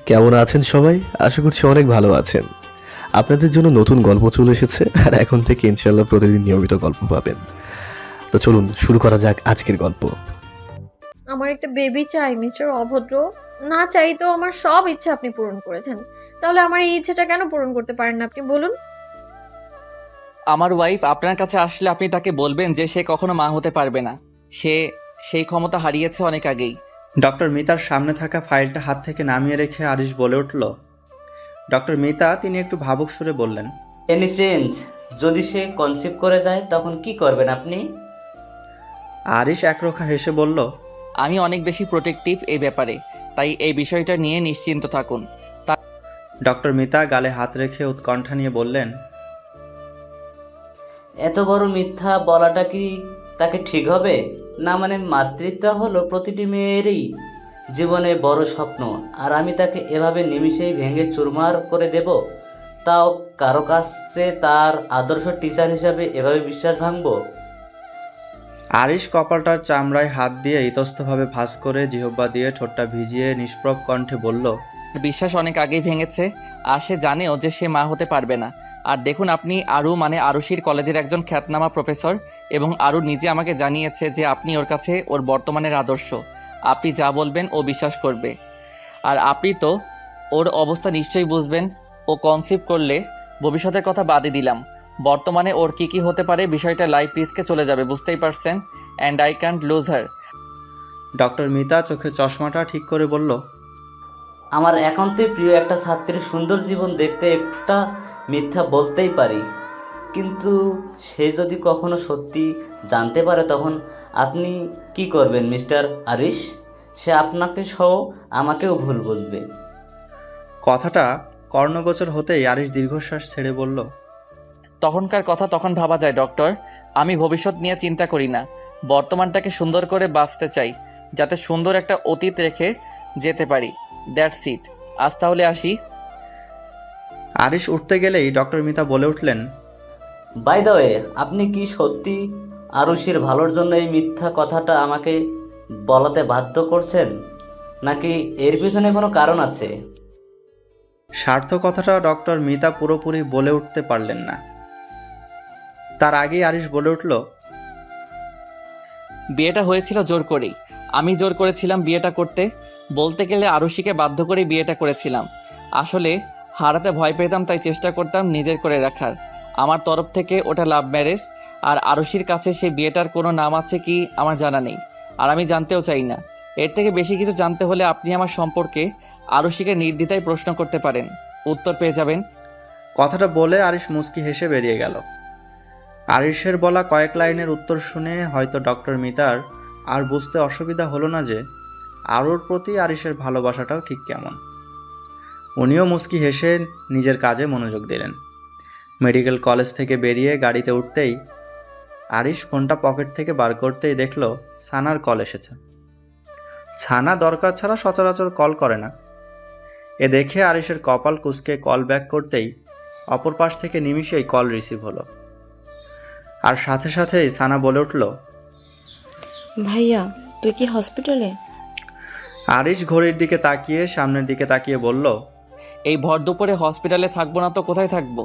কেমন আছেন সবাই? আশা করছি অনেক ভালো আছেন। আপনাদের জন্য নতুন গল্প চলে এসেছে, আর এখন থেকে ইনশাআল্লাহ প্রতিদিন নিয়মিত গল্প পাবেন। তো চলুন শুরু করা যাক আজকের গল্প। আমার একটা বেবি চাই মিস্টার অভদ্র। না চাইতেও আমার সব ইচ্ছা আপনি পূরণ করেছেন। তাহলে আমার এই ইচ্ছেটা কেন পূরণ করতে পারেন না আপনি বলুন? আমার ওয়াইফ আপনার কাছে আসলে আপনি তাকে বলবেন যে সে কখনো মা হতে পারবে না। সে সেই ক্ষমতা হারিয়েছে অনেক আগেই। ডক্টর মিতার সামনে থাকা ফাইলটা হাত থেকে নামিয়ে রেখে আরিশ বলে উঠল। ডক্টর মিতা তিনি একটু ভাবুক সুরে বললেন, এনি চেঞ্জ যদি সে কনসিভ করে যায় তখন কি করবেন আপনি? আরিশ একরোখা হেসে বলল, আমি অনেক বেশি প্রোটেক্টিভ এই ব্যাপারে, তাই এই বিষয়টা নিয়ে নিশ্চিন্ত থাকুন। ডক্টর মিতা গালে হাত রেখে উৎকণ্ঠা নিয়ে বললেন, এত বড় মিথ্যা বলাটা কি তাকে ঠিক হবে না? মানে মাতৃত্ব হলো প্রতিটি মেয়েরই জীবনে বড় স্বপ্ন, আর আমি তাকে এভাবে নিমিষেই ভেঙে চুরমার করে দেব, তাও কারো কাছে তার আদর্শ টিচার হিসাবে এভাবে বিশ্বাস ভাঙবো? আরিশ কপালটার চামড়ায় হাত দিয়ে ইতস্তভাবে ভাঁজ করে জিহ্বা দিয়ে ঠোঁটটা ভিজিয়ে নিষ্প্রভ কণ্ঠে বলল, বিশ্বাস অনেক আগেই ভেঙেছে, আর সে জানেও যে সে মা হতে পারবে না। আর দেখুন, আপনি আরুষির কলেজের একজন খ্যাতনামা প্রফেসর, এবং আরু নিজে আমাকে জানিয়েছে যে আপনি ওর কাছে ওর বর্তমানের আদর্শ। আপনি যা বলবেন ও বিশ্বাস করবে। আর আপনি তো ওর অবস্থা নিশ্চয়ই বুঝবেন। ও কনসিভ করলে, ভবিষ্যতের কথা বাদই দিলাম, বর্তমানে ওর কি হতে পারে বিষয়টা লাইফ রিস্কে চলে যাবে, বুঝতেই পারছেন। And I can't lose her. Doctor Mita চোখে চশমাটা ঠিক করে বলল, আমার একান্তই প্রিয় একটা ছাত্রীর সুন্দর জীবন দেখতে একটা মিথ্যা বলতেই পারি, কিন্তু সে যদি কখনো সত্যি জানতে পারে তখন আপনি কি করবেন মিস্টার আরিশ? সে আপনাকে সহ আমাকেও ভুল বুঝবে। কথাটা কর্ণগোচর হতেই আরিশ দীর্ঘশ্বাস ছেড়ে বলল, তখনকার কথা তখন ভাবা যায় ডক্টর। আমি ভবিষ্যৎ নিয়ে চিন্তা করি না, বর্তমানটাকে সুন্দর করে বাঁচতে চাই, যাতে সুন্দর একটা অতীত রেখে যেতে পারি। That's it. আজ তাহলে আসি। আরিশ উঠতে গেলেই ডক্টর মিতা বলে উঠলেন, বাই দ্য ওয়ে, আপনি কি সত্যি আরুষির ভালোর জন্য এই মিথ্যা কথাটা আমাকে বলাতে বাধ্য করছেন, নাকি এর পিছনে কোনো কারণ আছে? স্বার্থ কথাটা ডক্টর মিতা পুরোপুরি বলে উঠতে পারলেন না। তার আগেই আরিশ বলে উঠল, বিয়েটা হয়েছিল জোর করেই। আমি জোর করেছিলাম বিয়েটা করতে। বলতে গেলে আরুষিকে বাধ্য করেই বিয়েটা করেছিলাম। আসলে হারাতে ভয় পেতাম, তাই চেষ্টা করতাম নিজের করে রাখার। আমার তরফ থেকে ওটা লাভ ম্যারেজ। আর আরুষির কাছে সেই বিয়েটার কোনো নাম আছে কি আমার জানা নেই, আর আমি জানতেও চাই না। এর থেকে বেশি কিছু জানতে হলে আপনি আমার সম্পর্কে আরুষিকে নির্দ্বিধায় প্রশ্ন করতে পারেন, উত্তর পেয়ে যাবেন। কথাটা বলে আরিশ মুচকি হেসে বেরিয়ে গেল। আরিশের বলা কয়েক লাইনের উত্তর শুনে হয়তো ডক্টর মিতার আর বুঝতে অসুবিধা হলো না যে আরুর প্রতি আরিশের ভালোবাসাটাও ঠিক কেমন। উনিও মুচকি হেসে নিজের কাজে মনোযোগ দিলেন। মেডিকেল কলেজ থেকে বেরিয়ে গাড়িতে উঠতেই আরিশ ফোনটা পকেট থেকে বার করতেই দেখল সানার কল এসেছে। ছানা দরকার ছাড়া সচরাচর কল করে না। এ দেখে আরিশের কপাল কুঁচকে কল ব্যাক করতেই অপর পাশ থেকে নিমিষেই কল রিসিভ হলো। আর সাথে সাথেই সানা বলে উঠল, ভাইয়া তুই কি হসপিটালে? আরিশ ঘড়ির দিকে তাকিয়ে সামনের দিকে তাকিয়ে বলল, এই ভর দুপুরে হসপিটালে থাকবো না তো কোথায় থাকবো?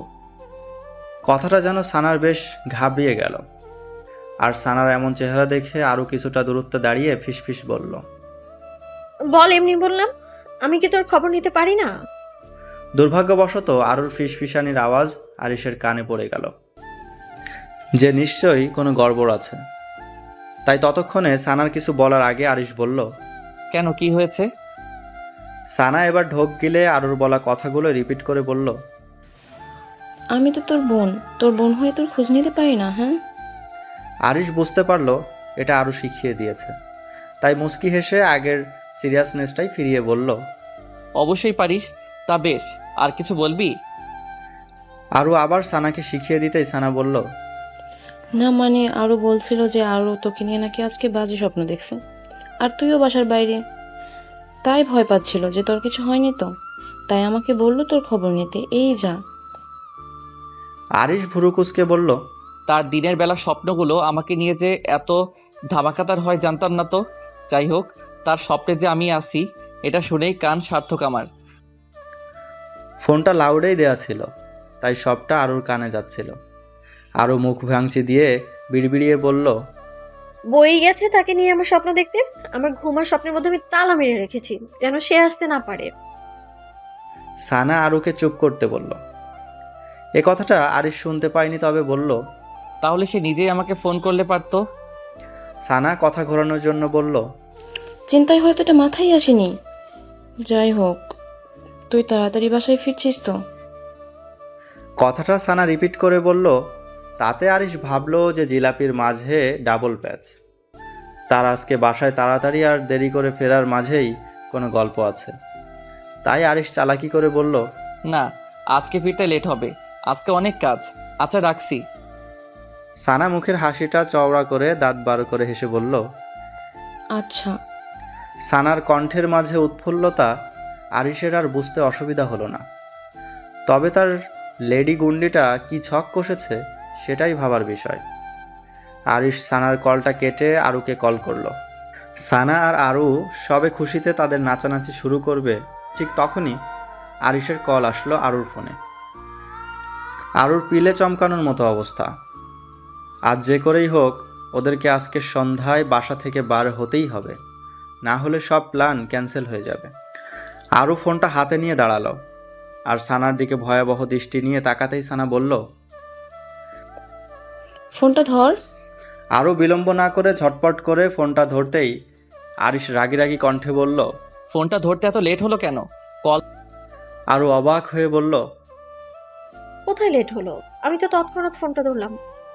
কথাটা যেন সানার বেশ ঘাবড়িয়ে গেল। আর সানার এমন চেহারা দেখে আরও কিছুটা দূরত্বে দাঁড়িয়ে ফিসফিস বলল, বল, এমনি বললাম। আমি কি তোর খবর নিতে পারি না? দুর্ভাগ্যবশত আরুর ফিসফিসানির আওয়াজ আরিশের কানে পড়ে গেল, যে নিশ্চয়ই কোনো গড়বড় আছে। তাই ততক্ষণে সানার কিছু বলার আগে আরিশ বলল, কেন, কি হয়েছে? সানা এবার ঢোক গিলে আরুর বলা কথাগুলো রিপিট করে বলল, আমি তো তোর বোন হয়ে তোর খোঁজ নিতে পারি না? হ্যাঁ, আরিশ বুঝতে পারল এটা আরও শিখিয়ে দিয়েছে। তাই মুস্কি হেসে আগের সিরিয়াসনেসটাই ফিরিয়ে বলল, অবশ্যই পারিস। তা বেশ, আর কিছু বলবি? আরও আবার সানাকে শিখিয়ে দিতেই সানা বলল, না মানে আরো বলছিল যে আরো তোকে নিয়ে নাকি আজকে বাজে স্বপ্ন দেখছে, আর তুইও বাসার বাইরে, তাই ভয় পাচ্ছিল যে তোর কিছু হয়নি তো, তাই আমাকে বললো তোর খবর নিতে। এই যা। আরিশ ভুরু কুঁচকে বলল, তার দিনের বেলা স্বপ্নগুলো আমাকে নিয়ে যে এত ধামাকাতার হয় জানতাম না তো। যাই হোক, তার স্বপ্নে যে আমি আছি এটা শুনেই কান সার্থক আমার। ফোনটা লাউডেই দেওয়া ছিল, তাই সবটা আরুর কানে যাচ্ছিল। আরও মুখ ভাঙচি দিয়ে বিড়বিড়িয়ে বলল, বই গেছে তাকে নিয়ে আমার স্বপ্ন দেখতে। আমার ঘুমার স্বপ্নের মধ্যে আমি তালা মেরে রেখেছি, যেন সে আসতে না পারে। সানা আরুকে চুপ করতে বলল। এ কথাটা আরিশ শুনতে পায়নি, তবে বলল। তাহলে সে নিজেই আমাকে ফোন করলে পারতো। সানা কথা ঘোরানোর জন্য বলল, চিন্তায় হয়তো এটা মাথায় আসেনি। যাই হোক, তুই তাড়াতাড়ি বাসায় ফিরছিস তো? কথাটা সানা রিপিট করে বলল। তাতে আরিশ ভাবলো যে জিলাপির মাঝে ডাবল প্যাচ। তার আজকে বাসায় তাড়াতাড়ি আর দেরি করে ফেরার মাঝেই কোনো গল্প আছে। তাই আরিশ চালাকি করে বলল, না, আজকে ফিরতে লেট হবে, আজকে অনেক কাজ। আচ্ছা, রাখছি। সানা মুখের হাসিটা চওড়া করে দাঁত বার করে হেসে বলল। আচ্ছা। সানার কণ্ঠের মাঝে উৎফুল্লতা আরিশের আর বুঝতে অসুবিধা হলো না। তবে তার লেডি গুন্ডিটা কি ছক কষেছে সেটাই ভাবার বিষয়। আরিশ সানার কলটা কেটে আরুকে কল করলো। সানা আর আরু সবে খুশিতে তাদের নাচানাচি শুরু করবে, ঠিক তখনই আরিশের কল আসলো আরুর ফোনে। আরুর পিলে চমকানোর মতো অবস্থা। আজ যে করেই হোক ওদেরকে আজকে সন্ধ্যায় বাসা থেকে বার হতেই হবে, না হলে সব প্ল্যান ক্যান্সেল হয়ে যাবে। আরু ফোনটা হাতে নিয়ে দাঁড়ালো আর সানার দিকে ভয়াবহ দৃষ্টি নিয়ে তাকাতেই সানা বলল। ফোনটা ধর। আরও বিলম্ব না করে ঝটপট করে ফোনটা ধরতেই আরিশ রাগী রাগী কণ্ঠে বলল। ফোনটা ধরতে এত লেট হলো কেন? কল। আরও অবাক হয়ে বলল, কোথায় লেট হলো? আমি তো তৎক্ষণাৎ ফোনটা ধরলাম,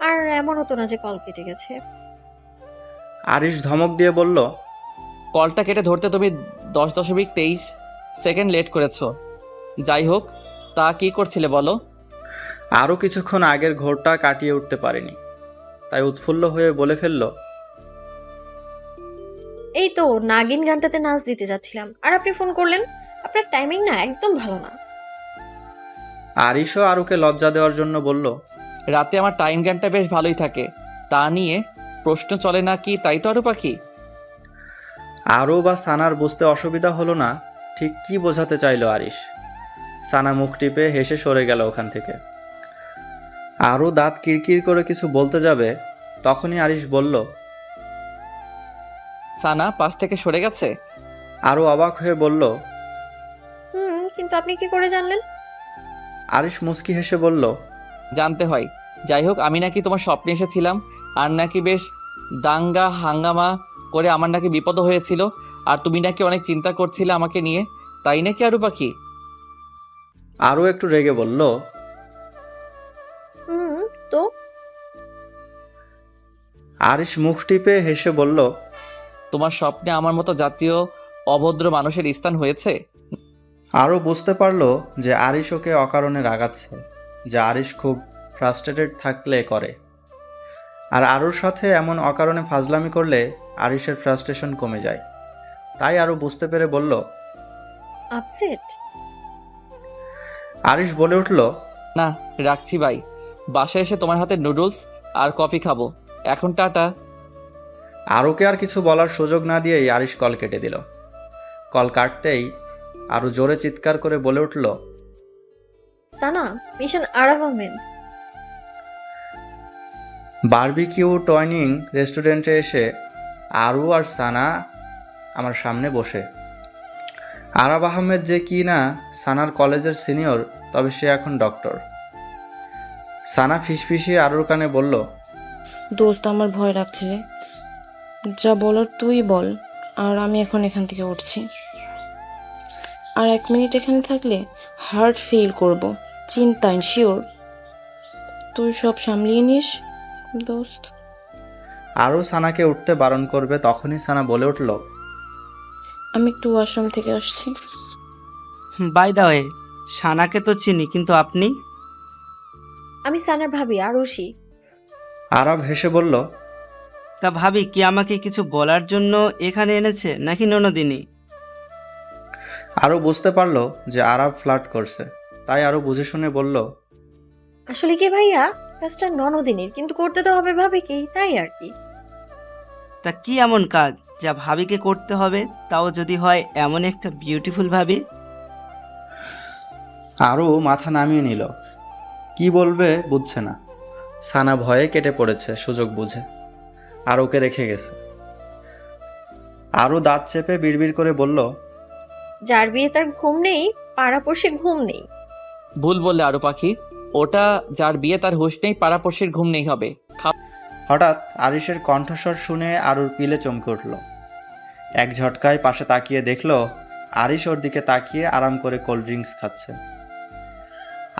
আর এমন হতো না যে কল কেটে গেছে। আরিশ ধমক দিয়ে বলল। কলটা কেটে ধরতে তুমি 10.23 সেকেন্ড লেট করেছো। যাই হোক, তা কি করছিলে বলো? আরও কিছুক্ষণ আগের ঘোরটা কাটিয়ে উঠতে পারেনি, তাই উৎফুল্ল হয়ে বলে ফেলল। এই তো নাগিন গানটাতে নাচ দিতে যাচ্ছিলাম, আর আপনি ফোন করলেন। আপনার টাইমিং না একদম ভালো না। আরিশও আরুকে লজ্জা দেওয়ার জন্য বলল। রাতে আমার টাইম জ্ঞানটা বেশ ভালোই থাকে, তা নিয়ে প্রশ্ন চলে না কি, তাই তো আরু পাখি? আরও বা সানার বুঝতে অসুবিধা হলো না ঠিক কি বোঝাতে চাইলো আরিশ। সানা মুখ টিপে হেসে সরে গেল ওখান থেকে। আরও দাঁত কিরকির করে কিছু বলতে যাবে, তখনই আরিশ বলল। সানা পাশ থেকে সরে গেছে। আরও অবাক হয়ে বলল। কিন্তু আপনি কি করে জানলেন? আরিশ মুচকি হেসে বলল। জানতে হয়। যাই হোক, আমি নাকি তোমার স্বপ্নে এসেছিলাম, আর নাকি বেশ দাঙ্গা হাঙ্গামা করে আমার নাকি বিপদ হয়েছিল, আর তুমি নাকি অনেক চিন্তা করছিলে আমাকে নিয়ে, তাই নাকি আরু পাখি? আরও একটু রেগে বলল। তো আরিশ মুখ টিপে হেসে বলল। তোমার স্বপ্নে আমার মতো জাতীয় অভদ্র মানুষের স্থান হয়েছে। আরও বুঝতে পারলো যে আরিশ ওকে অকারণে রাগাচ্ছে, যা আরিশ খুব ফ্রাস্ট্রেটেড থাকলে করে। আর আরুর সাথে এমন অকারণে ফাজলামি করলে আরিশের ফ্রাস্ট্রেশন কমে যায়। তাই আরও বুঝতে পেরে বলল। আপসেট? আরিশ বলে উঠল। না, রাখছি ভাই, বাসায় এসে তোমার হাতে নুডলস আর কফি খাবো। এখন টাটা। আরুকে আর কিছু বলার সুযোগ না দিয়েই আরিশ কল কেটে দিল। কল কাটতেই আরও জোরে চিৎকার করে বলে উঠল। সানা, মিশন আরাফ আহমেদ। বারবিকিউ টয়নিং রেস্টুরেন্টে এসে আরু আর সানা আমার সামনে বসে। আরাফ আহমেদ যে কি না সানার কলেজের সিনিয়র, তবে সে এখন ডক্টর। সানা ফিসফিসিয়ে আরুর কানে বলল। দোস্ত, আমার ভয় লাগছে রে। যা বলার তুই বল, আর আমি এখন এখান থেকে উঠছি। আর 1 মিনিট এখানে থাকলে হার্ট ফেল করব, চিন্তায় শিওর। তুই সব সামলিয়ে নিস দোস্ত। আরও সানাকে উঠতে বারণ করবে, তখনই সানা বলে উঠল। আমি একটু ওয়াশরুম থেকে আসছি। বাই দা ওয়ে, সানাকে তো চিনি, কিন্তু আপনি? আমি সানার ভাবি আরুষি। আরব হেসে বলল। তা ভাবি কি আমাকে কিছু বলার জন্য এখানে এনেছে নাকি ননদিনী? আরও বুঝতে পারলো যে আরব ফ্লার্ট করছে, তাই আরও বুঝে শুনে বলল। আসলে কি ভাইয়া, কাজটা ননদিনীর, কিন্তু করতে তো হবে ভাবিকেই, তাই আর কি। তা কি এমন কাজ যা ভাবিকে করতে হবে, তাও যদি হয় এমন একটা বিউটিফুল ভাবি? আরও মাথা নামিয়ে নিল। কি বলবে বুঝছে না। সানা ভয়ে কেটে পড়েছে সুযোগ বুঝে, আর ওকে রেখে গেছে। আরও দাঁত চেপে বিড়বিড় করে বলল, যার বিয়ে তার ঘুম নেই, পাড়াপড়শি ঘুম নেই। ভুল বললে আরু পাখি, ওটা যার বিয়ে তার হুঁশ নেই, পাড়াপড়শির ঘুম নেই হবে। হঠাৎ আরিশের কণ্ঠস্বর শুনে আরুর পিলে চমকে উঠল। এক ঝটকায় পাশে তাকিয়ে দেখল আরিশ ওর দিকে তাকিয়ে আরাম করে কোল্ড ড্রিঙ্কস খাচ্ছে।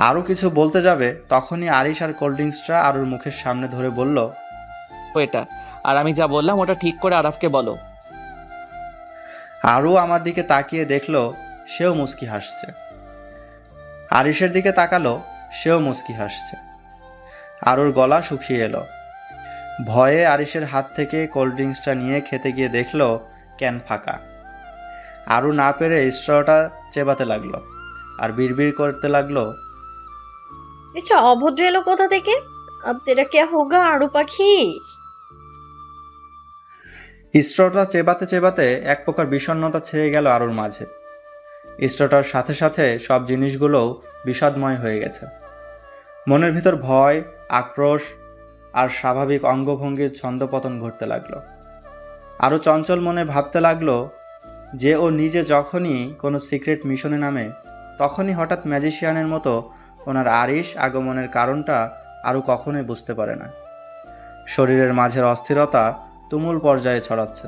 আরও কিছু বলতে যাবে তখনই আরিশ আর কোল্ড ড্রিঙ্কসটা আরুর মুখের সামনে ধরে বলল, এটা আর আমি যা বললাম ওটা ঠিক করে আরাফকে বলো। আরও আমার দিকে তাকিয়ে দেখল সেও মুচকি হাসছে। আরিশের দিকে তাকালো, সেও মুচকি হাসছে। আরুর গলা শুকিয়ে এলো। ভয়ে আরিশের হাত থেকে কোল্ড ড্রিঙ্কসটা নিয়ে খেতে গিয়ে দেখল ক্যান ফাঁকা। আরু না পেরে স্ট্রটা চেবাতে লাগলো আর বিড়বিড় করতে লাগলো, মিস্টার অভদ্র এলো কোথা থেকে? আব তেরা ক্যা হোগা আরু পাখি? স্ট্রটা চেবাতে চেবাতে এক প্রকার বিষণ্ণতা ছেয়ে গেল আরুর মাঝে। স্ট্রটার সাথে সাথে সব জিনিসগুলোও বিষাদময় হয়ে গেছে। মনের ভিতর ভয়, আক্রোশ আর স্বাভাবিক অঙ্গভঙ্গির ছন্দপতন ঘটতে লাগলো। আরও চঞ্চল মনে ভাবতে লাগলো যে ও নিজে যখনই কোনো সিক্রেট মিশনে নামে তখনই হঠাৎ ম্যাজিশিয়ানের মতো ওনার আরিশ আগমনের কারণটা আরও কখনোই বুঝতে পারে না। শরীরের মাঝের অস্থিরতা তুমুল পর্যায়ে ছড়াচ্ছে।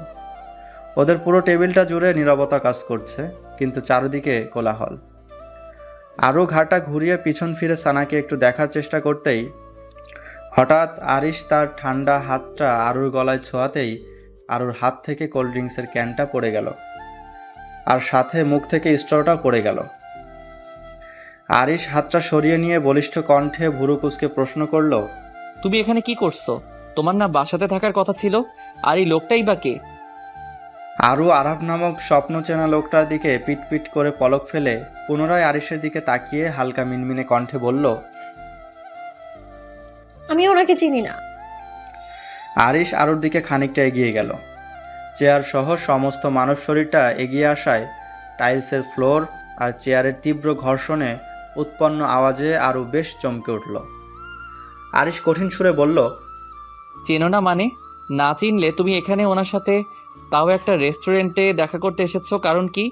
ওদের পুরো টেবিলটা জুড়ে নীরবতা কাজ করছে, কিন্তু চারিদিকে কোলাহল। আরও ঘাটা ঘুরিয়ে পিছন ফিরে সানাকে একটু দেখার চেষ্টা করতেই হঠাৎ আরিশ তার ঠান্ডা হাতটা আরুর গলায় ছোঁয়াতেই আরুর হাত থেকে কোল্ড ড্রিঙ্কসের ক্যানটা পড়ে গেল, আর সাথে মুখ থেকে স্ট্রটা পড়ে গেল। আরিশ হাতটা সরিয়ে নিয়ে বলিষ্ঠ কণ্ঠে ভুরু কুঁচকে প্রশ্ন করল, তুমি এখানে কি করছো? তোমার না বাসাতে থাকার কথা ছিল? আর এই লোকটাই বা কে? আরও আরাব নামক স্বপ্ন চেনা লোকটার দিকে পিটপিট করে পলক ফেলে পুনরায় আরিশের দিকে তাকিয়ে হালকা মিনমিনে কণ্ঠে বলল, আমি ওনাকে চিনি না। আরিশ আরুর দিকে খানিকটা এগিয়ে গেল। চেয়ার সহ সমস্ত মানব শরীরটা এগিয়ে আসায় টাইলসের ফ্লোর আর চেয়ারের তীব্র ঘর্ষণে উৎপন্ন আওয়াজে আরও বেশ চমকে উঠল। আরিশ কঠিন সুরে বলল, চেনো না মানে? না চিনলে তুমি এখানে ওনার সাথে, তাও একটা রেস্টুরেন্টে দেখা করতে এসেছো, কারণ কি?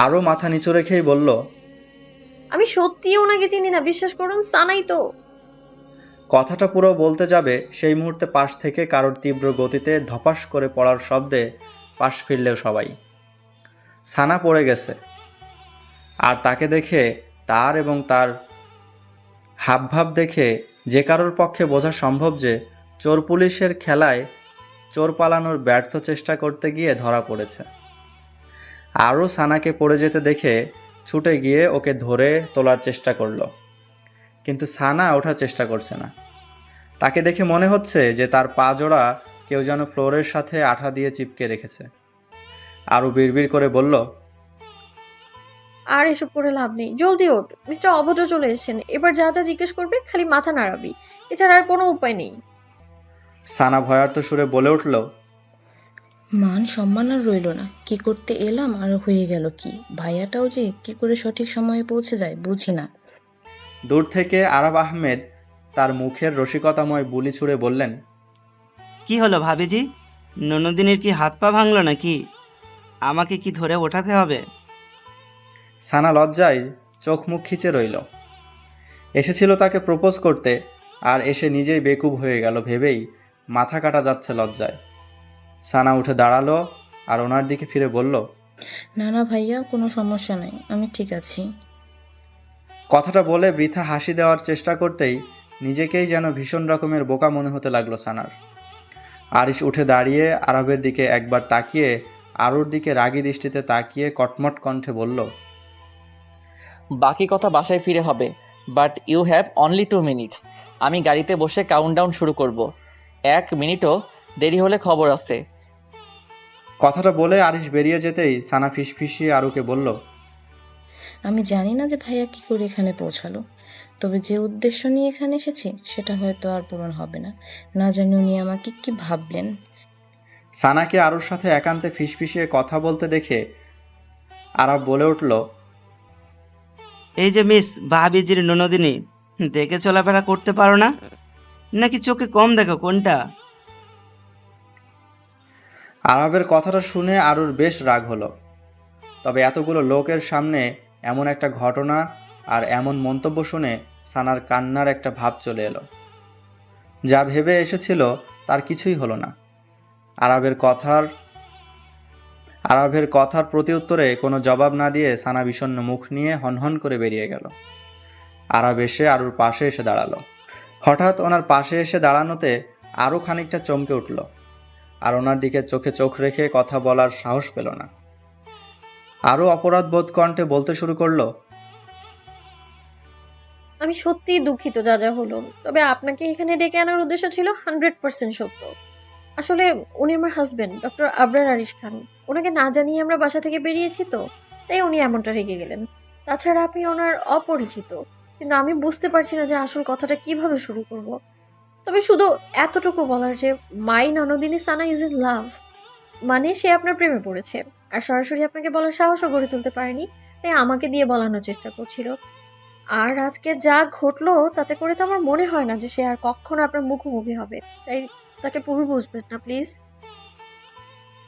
আরও মাথা নিচু রেখেই বলল, আমি সত্যিই ওনাকে চিনি না, বিশ্বাস করুন, সানাই তো। কথাটা পুরো বলতে যাবে সেই মুহূর্তে পাশ থেকে কারোর তীব্র গতিতে ধপাস করে পড়ার শব্দে পাশ ফিরলেও সবাই। সানা পড়ে গেছে, আর তাকে দেখে, তার এবং তার হাবভাব দেখে যে কারোর পক্ষে বোঝা সম্ভব যে চোর পুলিশের খেলায় চোর পালানোর ব্যর্থ চেষ্টা করতে গিয়ে ধরা পড়েছে। আরও সানাকে পড়ে যেতে দেখে ছুটে গিয়ে ওকে ধরে তোলার চেষ্টা করলো, কিন্তু সানা ওঠার চেষ্টা করছে না। তাকে দেখে মনে হচ্ছে যে তার পা জোড়া কেউ যেন ফ্লোরের সাথে আঠা দিয়ে চিপকে রেখেছে। আরও বিড়বিড় করে বলল, আর এসব করে লাভ নেই, জলদি ওঠ। মিস্টার অভদ্র চলে এসেছেন, এবার যা যা জিজ্ঞেস করবে খালি মাথা নাড়াবি, এছাড়া আর কোনো উপায় নেই। সানা ভয়ার্ত সুরে বলে উঠল, মান সম্মান আর রইল না, কি করতে এলাম আর হয়ে গেল কি? ভাইয়াটাও যে কি করে সঠিক সময়ে পৌঁছে যায় বুঝি না। দূর থেকে আরাব আহমেদ তার মুখের রসিকতাময় বুলি ছুড়ে বললেন, কি হলো ভাবিজি? ননদিনীর কি হাত পা ভাঙলো নাকি? আমাকে কি ধরে ওঠাতে হবে? সানা লজ্জায় চোখ মুখ খিচে রইল। এসেছিল তাকে প্রপোজ করতে, আর এসে নিজেই বেকুব হয়ে গেল ভেবেই মাথা কাটা যাচ্ছে লজ্জায়। সানা উঠে দাঁড়ালো আর ওনার দিকে ফিরে বলল, না না ভাইয়া, কোনো সমস্যা নাই, আমি ঠিক আছি। কথাটা বলে বৃথা হাসি দেওয়ার চেষ্টা করতেই নিজেকেই যেন ভীষণ রকমের বোকা মনে হতে লাগলো সানার। আরিশ উঠে দাঁড়িয়ে আরবের দিকে একবার তাকিয়ে আরুর দিকে রাগী দৃষ্টিতে তাকিয়ে কটমট কণ্ঠে বলল, বাকি কথা বাসায় ফিরে হবে, but you have only 2 minutes. আমি গাড়িতে বসে কাউন্টডাউন শুরু করব। 1 মিনিটও দেরি হলে খবর আছে। কথাটা বলে আরিশ বেরিয়ে যেতেই সানা ফিসফিসিয়ে আরুকে বলল, আমি জানি না যে ভাইয়া কি করে এখানে পৌঁছালো, তবে যে উদ্দেশ্য নিয়ে এখানে এসেছি সেটা হয়তো আর পূরণ হবে না। না জানি উনি আমাকে কি ভাবলেন। সানাকে আরুর সাথে একান্তে ফিসফিসিয়ে কথা বলতে দেখে আরব বলে উঠল, এই যে মিস ভাবিজির ননদিনী, দেখে চলাফেরা করতে পারো না নাকি চোখে কম দেখো কোনটা? আরবের কথাটা শুনে আরুর বেশ রাগ হলো। তবে এতগুলো লোকের সামনে এমন একটা ঘটনা আর এমন মন্তব্য শুনে সানার কান্নার একটা ভাব চলে এলো। যা ভেবে এসেছিল তার কিছুই হলো না। আরবের কথার প্রতি উত্তরে কোনো জবাব না দিয়ে সানা বিষণ্ণ মুখ নিয়ে হনহন করে বেরিয়ে গেল। আরব এসে আরুর পাশে এসে দাঁড়ালো। হঠাৎ ওনার পাশে এসে দাঁড়ানোতে আরও খানিকটা চমকে উঠল, আর ওনার দিকে চোখে চোখ রেখে কথা বলার সাহস পেল না। আরও অপরাধবোধ কণ্ঠে বলতে শুরু করলো, আমি সত্যিই দুঃখিত যা যা হলো, তবে আপনাকে এখানে ডেকে আনার উদ্দেশ্য ছিল 100% সত্য। আসলে উনি আমার হাজবেন্ড, ডক্টর আবরার আরিশ খান। ওনাকে না জানিয়ে আমরা বাসা থেকে বেরিয়েছি তো, তাই উনি এমনটা রেগে গেলেন। তাছাড়া আপনি ওনার অপরিচিত, কিন্তু আমি বুঝতে পারছি না যে আসল কথাটা কিভাবে শুরু করব। তবে শুধু এতটুকু বলার যে মাই ননদিনী সানা ইজ ইন লাভ, মানে সে আপনার প্রেমে পড়েছে, আর সরাসরি আপনাকে বলার সাহসও গড়ে তুলতে পারেনি, তাই আমাকে দিয়ে বলানোর চেষ্টা করছিল। আর আজকে যা ঘটলো তাতে করে তো আমার মনে হয় না যে সে আর কখনো আপনার মুখোমুখি হবে, তাই তাকে পুরো বুঝবেন না প্লিজ।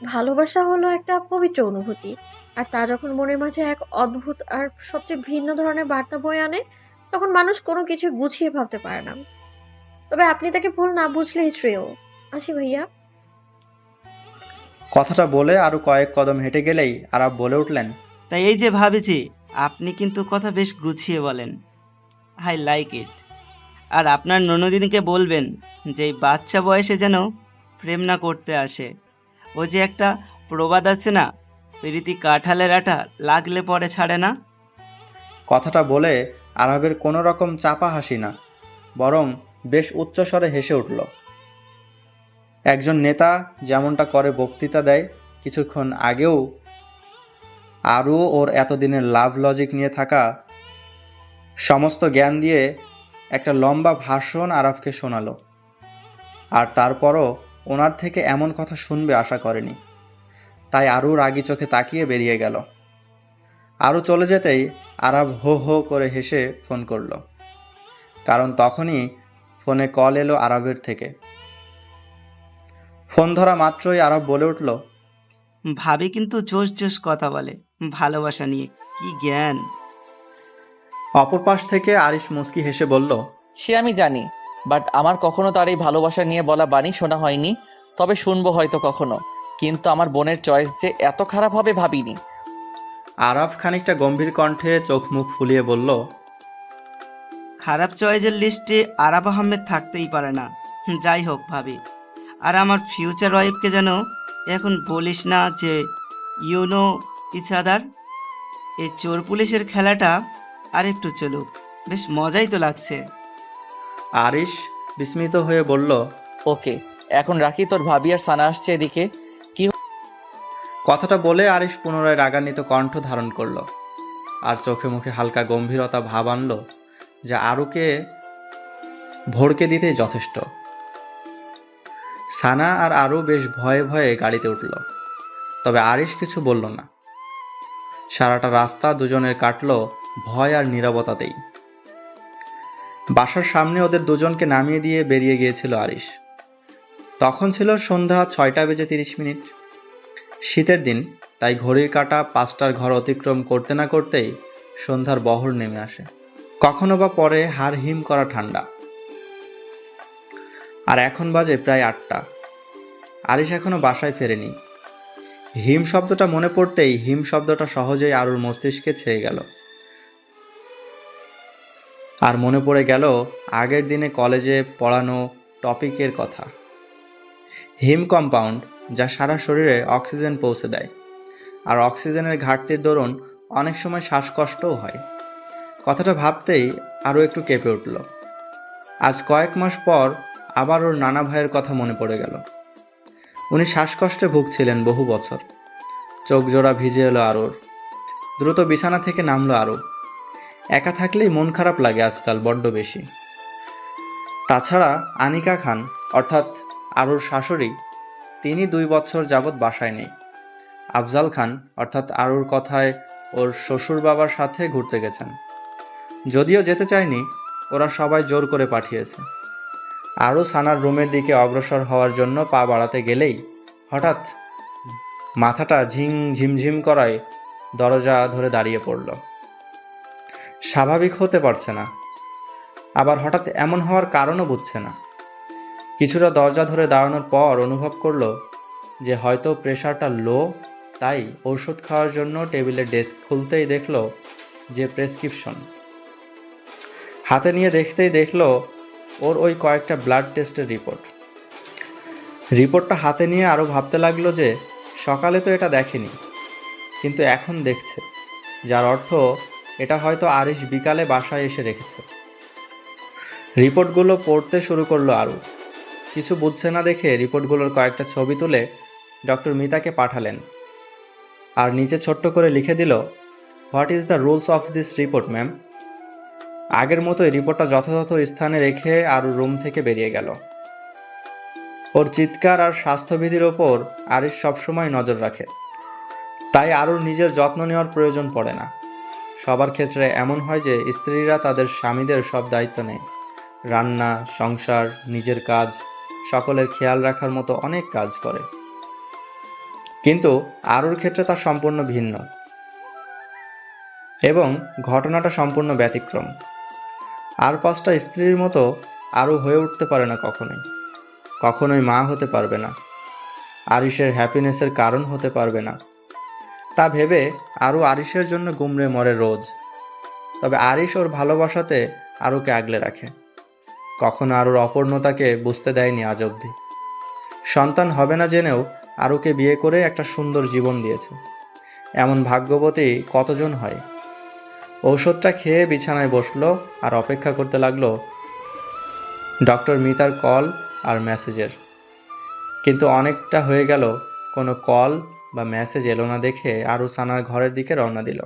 ভালোবাসা হলো একটা পবিত্র অনুভূতি, আর তা যখন মনের মাঝে এক অদ্ভুত আর সবচেয়ে ভিন্ন ধরনের বার্তা বয়ে আনে, তখন মানুষ কোনো কিছু গুছিয়ে ভাবতে পারে না। তবে আপনি তাকে ভুল না বুঝলেই শ্রেয়। আসি ভাইয়া। কথাটা বলে আরও কয়েক কদম হেঁটে গেলেই আরব বলে উঠলেন, তাই এই যে ভাবিজি, আপনি কিন্তু কথা বেশ গুছিয়ে বলেন, আই লাইক ইট। আর আপনার ননদিনীকে বলবেন যে এই বাচ্চা বয়সে যেন প্রেম না করতে আসে। ও যে একটা প্রবাদ আছে না, প্রীতি কাঁঠালের আঠা লাগলে পরে ছাড়ে না। কথাটা বলে আরবের কোনো রকম চাপা হাসি না, বরং বেশ উচ্চস্বরে হেসে উঠল। একজন নেতা যেমনটা করে বক্তৃতা দেয়, কিছুক্ষণ আগেও আরও ওর এতদিনের লাভ লজিক নিয়ে থাকা সমস্ত জ্ঞান দিয়ে একটা লম্বা ভাষণ আরবকে শোনালো। আর তারপরও ওনার থেকে এমন কথা শুনবে আশা করেনি, তাই আরও রাগী চোখে তাকিয়ে বেরিয়ে গেল। আরও চলে যেতেই আরব হো হো করে হেসে ফোন করলো, কারণ তখনই ফোনে কল এলো আরবের থেকে। ফোন ধরা মাত্রই আরব বলে উঠল, ভাবি কিন্তু জোশ জোশ কথা বলে ভালোবাসা নিয়ে, কি জ্ঞান। অপর পাশ থেকে আরিশ মুস্কি হেসে বলল, সে আমি জানি, বাট আমার কখনো তার এই ভালোবাসা নিয়ে বলা বাণী শোনা হয়নি। তবে শুনবো হয়তো কখনো, কিন্তু আমার বোনের চয়েস যে এত খারাপ হবে ভাবিনি। আরব খানিকটা গম্ভীর কণ্ঠে চোখ মুখ ফুলিয়ে বলল, খারাপ চয়েসের লিস্টে আরাব আহমেদ থাকতেই পারে না। যাই হোক ভাবি, আর আমার ফিউচার ওয়াইফকে যেন এখন বলিস না যে ইউ নো ইচ আদার। এই চোর পুলিশের খেলাটা আর একটু চলুক, বেশ মজাই তো লাগছে। আরিশ বিস্মিত হয়ে বলল, ওকে, এখন রাখি, তোর ভাবি আর সানা আসছে এদিকে। কথাটা বলে আরিশ পুনরায় রাগান্বিত কণ্ঠ ধারণ করল, আর চোখে মুখে হালকা গম্ভীরতা ভাব আনল, যা আরুকে ভড়কে দিতেই যথেষ্ট। সানা আর আরু বেশ ভয়ে ভয়ে গাড়িতে উঠল, তবে আরিশ কিছু বলল না। সারাটা রাস্তা দুজনের কাটল ভয় আর নীরবতাতেই। বাসার সামনে ওদের দুজনকে নামিয়ে দিয়ে বেরিয়ে গিয়েছিল আরিশ। তখন ছিল সন্ধ্যা 6:30। শীতের দিন, তাই ঘড়ির কাঁটা 5টার ঘর অতিক্রম করতে না করতেই সন্ধ্যার বহর নেমে আসে। কখনো বা পরে হাড় হিম করা ঠান্ডা। আর এখন বাজে প্রায় 8টা। আরিশ এখনো বাসায় ফেরেনি। হিম শব্দটা মনে পড়তেই হিম শব্দটা সহজেই আরুর মস্তিষ্কে ছেয়ে গেল। আর মনে পড়ে গেল আগের দিনে কলেজে পড়ানো টপিকের কথা, হিম কম্পাউন্ড, যা সারা শরীরে অক্সিজেন পৌঁছে দেয়। আর অক্সিজেনের ঘাটতির দরুন অনেক সময় শ্বাসকষ্টও হয়। কথাটা ভাবতেই আরও একটু কেঁপে উঠল। আজ কয়েক মাস পর আবার ওর নানা ভাইয়ের কথা মনে পড়ে গেল। উনি শ্বাসকষ্টে ভুগছিলেন বহু বছর। চোখ জোড়া ভিজে এলো আরুর। দ্রুত বিছানা থেকে নামলো আরু। একা থাকলেই মন খারাপ লাগে আজকাল বড্ড বেশি। তাছাড়া আনিকা খান, অর্থাৎ আরুর শাশুড়ি, তিনি 2 বছর যাবৎ বাসায় নেই। আফজাল খান, অর্থাৎ আরুর কথায় ওর শ্বশুর বাবার সাথে ঘুরতে গেছেন। যদিও যেতে চায়নি, ওরা সবাই জোর করে পাঠিয়েছে। আরও সানার রুমের দিকে অগ্রসর হওয়ার জন্য পা বাড়াতে গেলেই হঠাৎ মাথাটা ঝিমঝিম করায় দরজা ধরে দাঁড়িয়ে পড়ল। স্বাভাবিক হতে পারছে না, আবার হঠাৎ এমন হওয়ার কারণও বুঝছে না। কিছুটা দরজা ধরে দাঁড়ানোর পর অনুভব করলো যে হয়তো প্রেশারটা লো, তাই ওষুধ খাওয়ার জন্য টেবিলের ডেস্ক খুলতেই দেখলো যে প্রেসক্রিপশন হাতে নিয়ে দেখতেই দেখলো ওর ওই কয়েকটা ব্লাড টেস্টের রিপোর্টটা হাতে নিয়ে আরও ভাবতে লাগলো যে সকালে তো এটা দেখেনি, কিন্তু এখন দেখছে, যার অর্থ এটা হয়তো আরিশ বিকালে বাসায় এসে রেখেছে। রিপোর্টগুলো পড়তে শুরু করলো আরও। কিছু বুঝছে না দেখে রিপোর্টগুলোর কয়েকটা ছবি তুলে ডক্টর মিতাকে পাঠালেন, আর নিচে ছোট্ট করে লিখে দিল, what is the rules of this report ma'am. আগের মতোই রিপোর্টটা যথাযথ স্থানে রেখে আরও রুম থেকে বেরিয়ে গেল। ওর চিৎকার আর স্বাস্থ্যবিধির ওপর আরিশ সবসময় নজর রাখে, তাই আরুর নিজের যত্ন নেওয়ার প্রয়োজন পড়ে না। সবার ক্ষেত্রে এমন হয় যে স্ত্রীরা তাদের স্বামীদের সব দায়িত্ব নেয়, রান্না, সংসার, নিজের কাজ, সকলের খেয়াল রাখার মতো অনেক কাজ করে, কিন্তু আরুর ক্ষেত্রে তা সম্পূর্ণ ভিন্ন এবং ঘটনাটা সম্পূর্ণ ব্যতিক্রম। আর 5টা স্ত্রীর মতো আরু হয়ে উঠতে পারে না, কখনোই মা হতে পারবে না, আরিশের হ্যাপিনেসের কারণ হতে পারবে না। তা ভেবে আরু আরিশের জন্য গুমড়ে মরে রোজ। তবে আরিশ ওর ভালোবাসাতে আরুকে আগলে রাখে, কখনো আরুর অপূর্ণতাকে বুঝতে দেয়নি আজ অবধি। সন্তান হবে না জেনেও আরুকে বিয়ে করে একটা সুন্দর জীবন দিয়েছে। এমন ভাগ্যবতী কতজন হয়। ঔষধটা খেয়ে বিছানায় বসলো আর অপেক্ষা করতে লাগলো ডক্টর মিতার কল আর মেসেজের। কিন্তু অনেকটা হয়ে গেল, কোনো কল বা মেসেজ এলো না দেখে আরু সানার ঘরের দিকে রওনা দিল।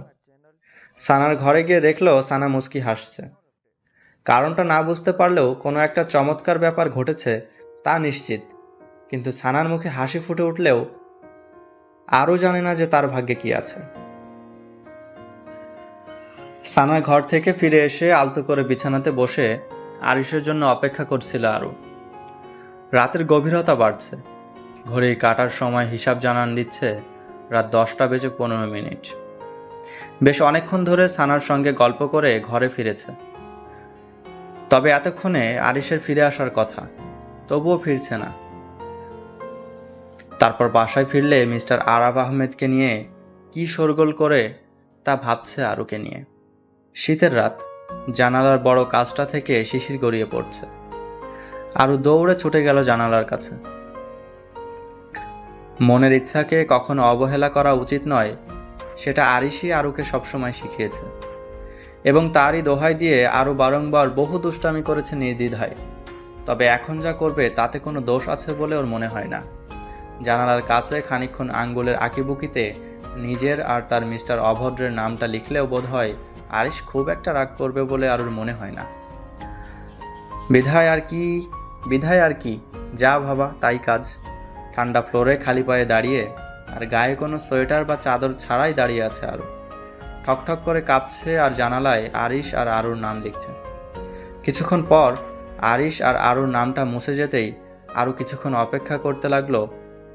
সানার ঘরে গিয়ে দেখলো সানা মুচকি হাসছে। কারণটা না বুঝতে পারলেও কোনো একটা চমৎকার ব্যাপার ঘটেছে তা নিশ্চিত। কিন্তু সানার মুখে হাসি ফুটে উঠলেও আরও জানে না যে তার ভাগ্যে কি আছে। সানা ঘর থেকে ফিরে এসে আলতো করে বিছানাতে বসে আরিশের জন্য অপেক্ষা করছিল আরু। রাতের গভীরতা বাড়ছে, ঘড়ির কাটার সময় হিসাব জানান দিচ্ছে রাত 10:15। বেশ অনেকক্ষণ ধরে সানার সঙ্গে গল্প করে ঘরে ফিরেছে। তবে এতক্ষণে আরিশের ফিরে আসার কথা, তবুও ফিরছে না। তারপর বাসায় ফিরলে মিস্টার আরাব আহমেদকে নিয়ে কি শোরগোল করে তা ভাবছে আরুকে নিয়ে। শীতের রাত, জানালার বড় কাজটা থেকে শিশির গড়িয়ে পড়ছে। আরু দৌড়ে ছুটে গেল জানালার কাছে। মনের ইচ্ছাকে কখনো অবহেলা করা উচিত নয়, সেটা আরিশই আরুকে সবসময় শিখিয়েছে, এবং তারই দোহাই দিয়ে আরু বারংবার বহু দুষ্টামি করেছে নির্দ্বিধায়। তবে এখন যা করবে তাতে কোনো দোষ আছে বলে ওর মনে হয় না। জানালার কাছে খানিকক্ষণ আঙ্গুলের আঁকিবুকিতে নিজের আর তার মিস্টার অভদ্রের নামটা লিখলেও বোধ হয় আরিশ খুব একটা রাগ করবে বলে আরুর মনে হয় না। বিধায় আর কি, যা ভাবা তাই কাজ। ঠান্ডা ফ্লোরে খালি পায়ে দাঁড়িয়ে আর গায়ে কোনো সোয়েটার বা চাদর ছাড়াই দাঁড়িয়ে আছে আরু। ঠকঠক করে কাঁপছে আর জানালায় আরিশ আর আরুর নাম লিখছে। কিছুক্ষণ পর আরিশ আর আরুর নামটা মুছে যেতেই আরু কিছুক্ষণ অপেক্ষা করতে লাগলো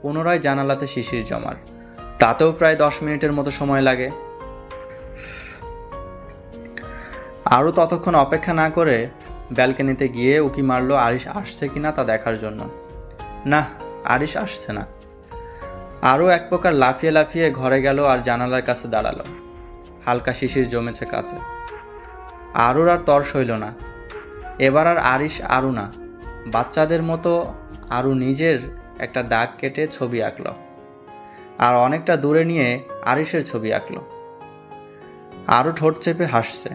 পুনরায় জানালাতে শিশির জমার। তাতেও প্রায় 10 মিনিটের মতো সময় লাগে। আরু ততক্ষণ অপেক্ষা না করে ব্যালকনিতে গিয়ে উকি মারলো আরিশ আসছে কিনা তা দেখার জন্য। না, আরিশ আসছে না। আরও এক প্রকার লাফিয়ে লাফিয়ে ঘরে গেল আর জানালার কাছে দাঁড়ালো। হালকা শিশির জমেছে কাছে। আরুর আর তর সইল না। এবার আর আরিশ আরু না, বাচ্চাদের মতো আরু নিজের একটা দাগ কেটে ছবি আঁকল আর অনেকটা দূরে নিয়ে আরিশের ছবি আঁকল। আরু ঠোঁট চেপে হাসছে।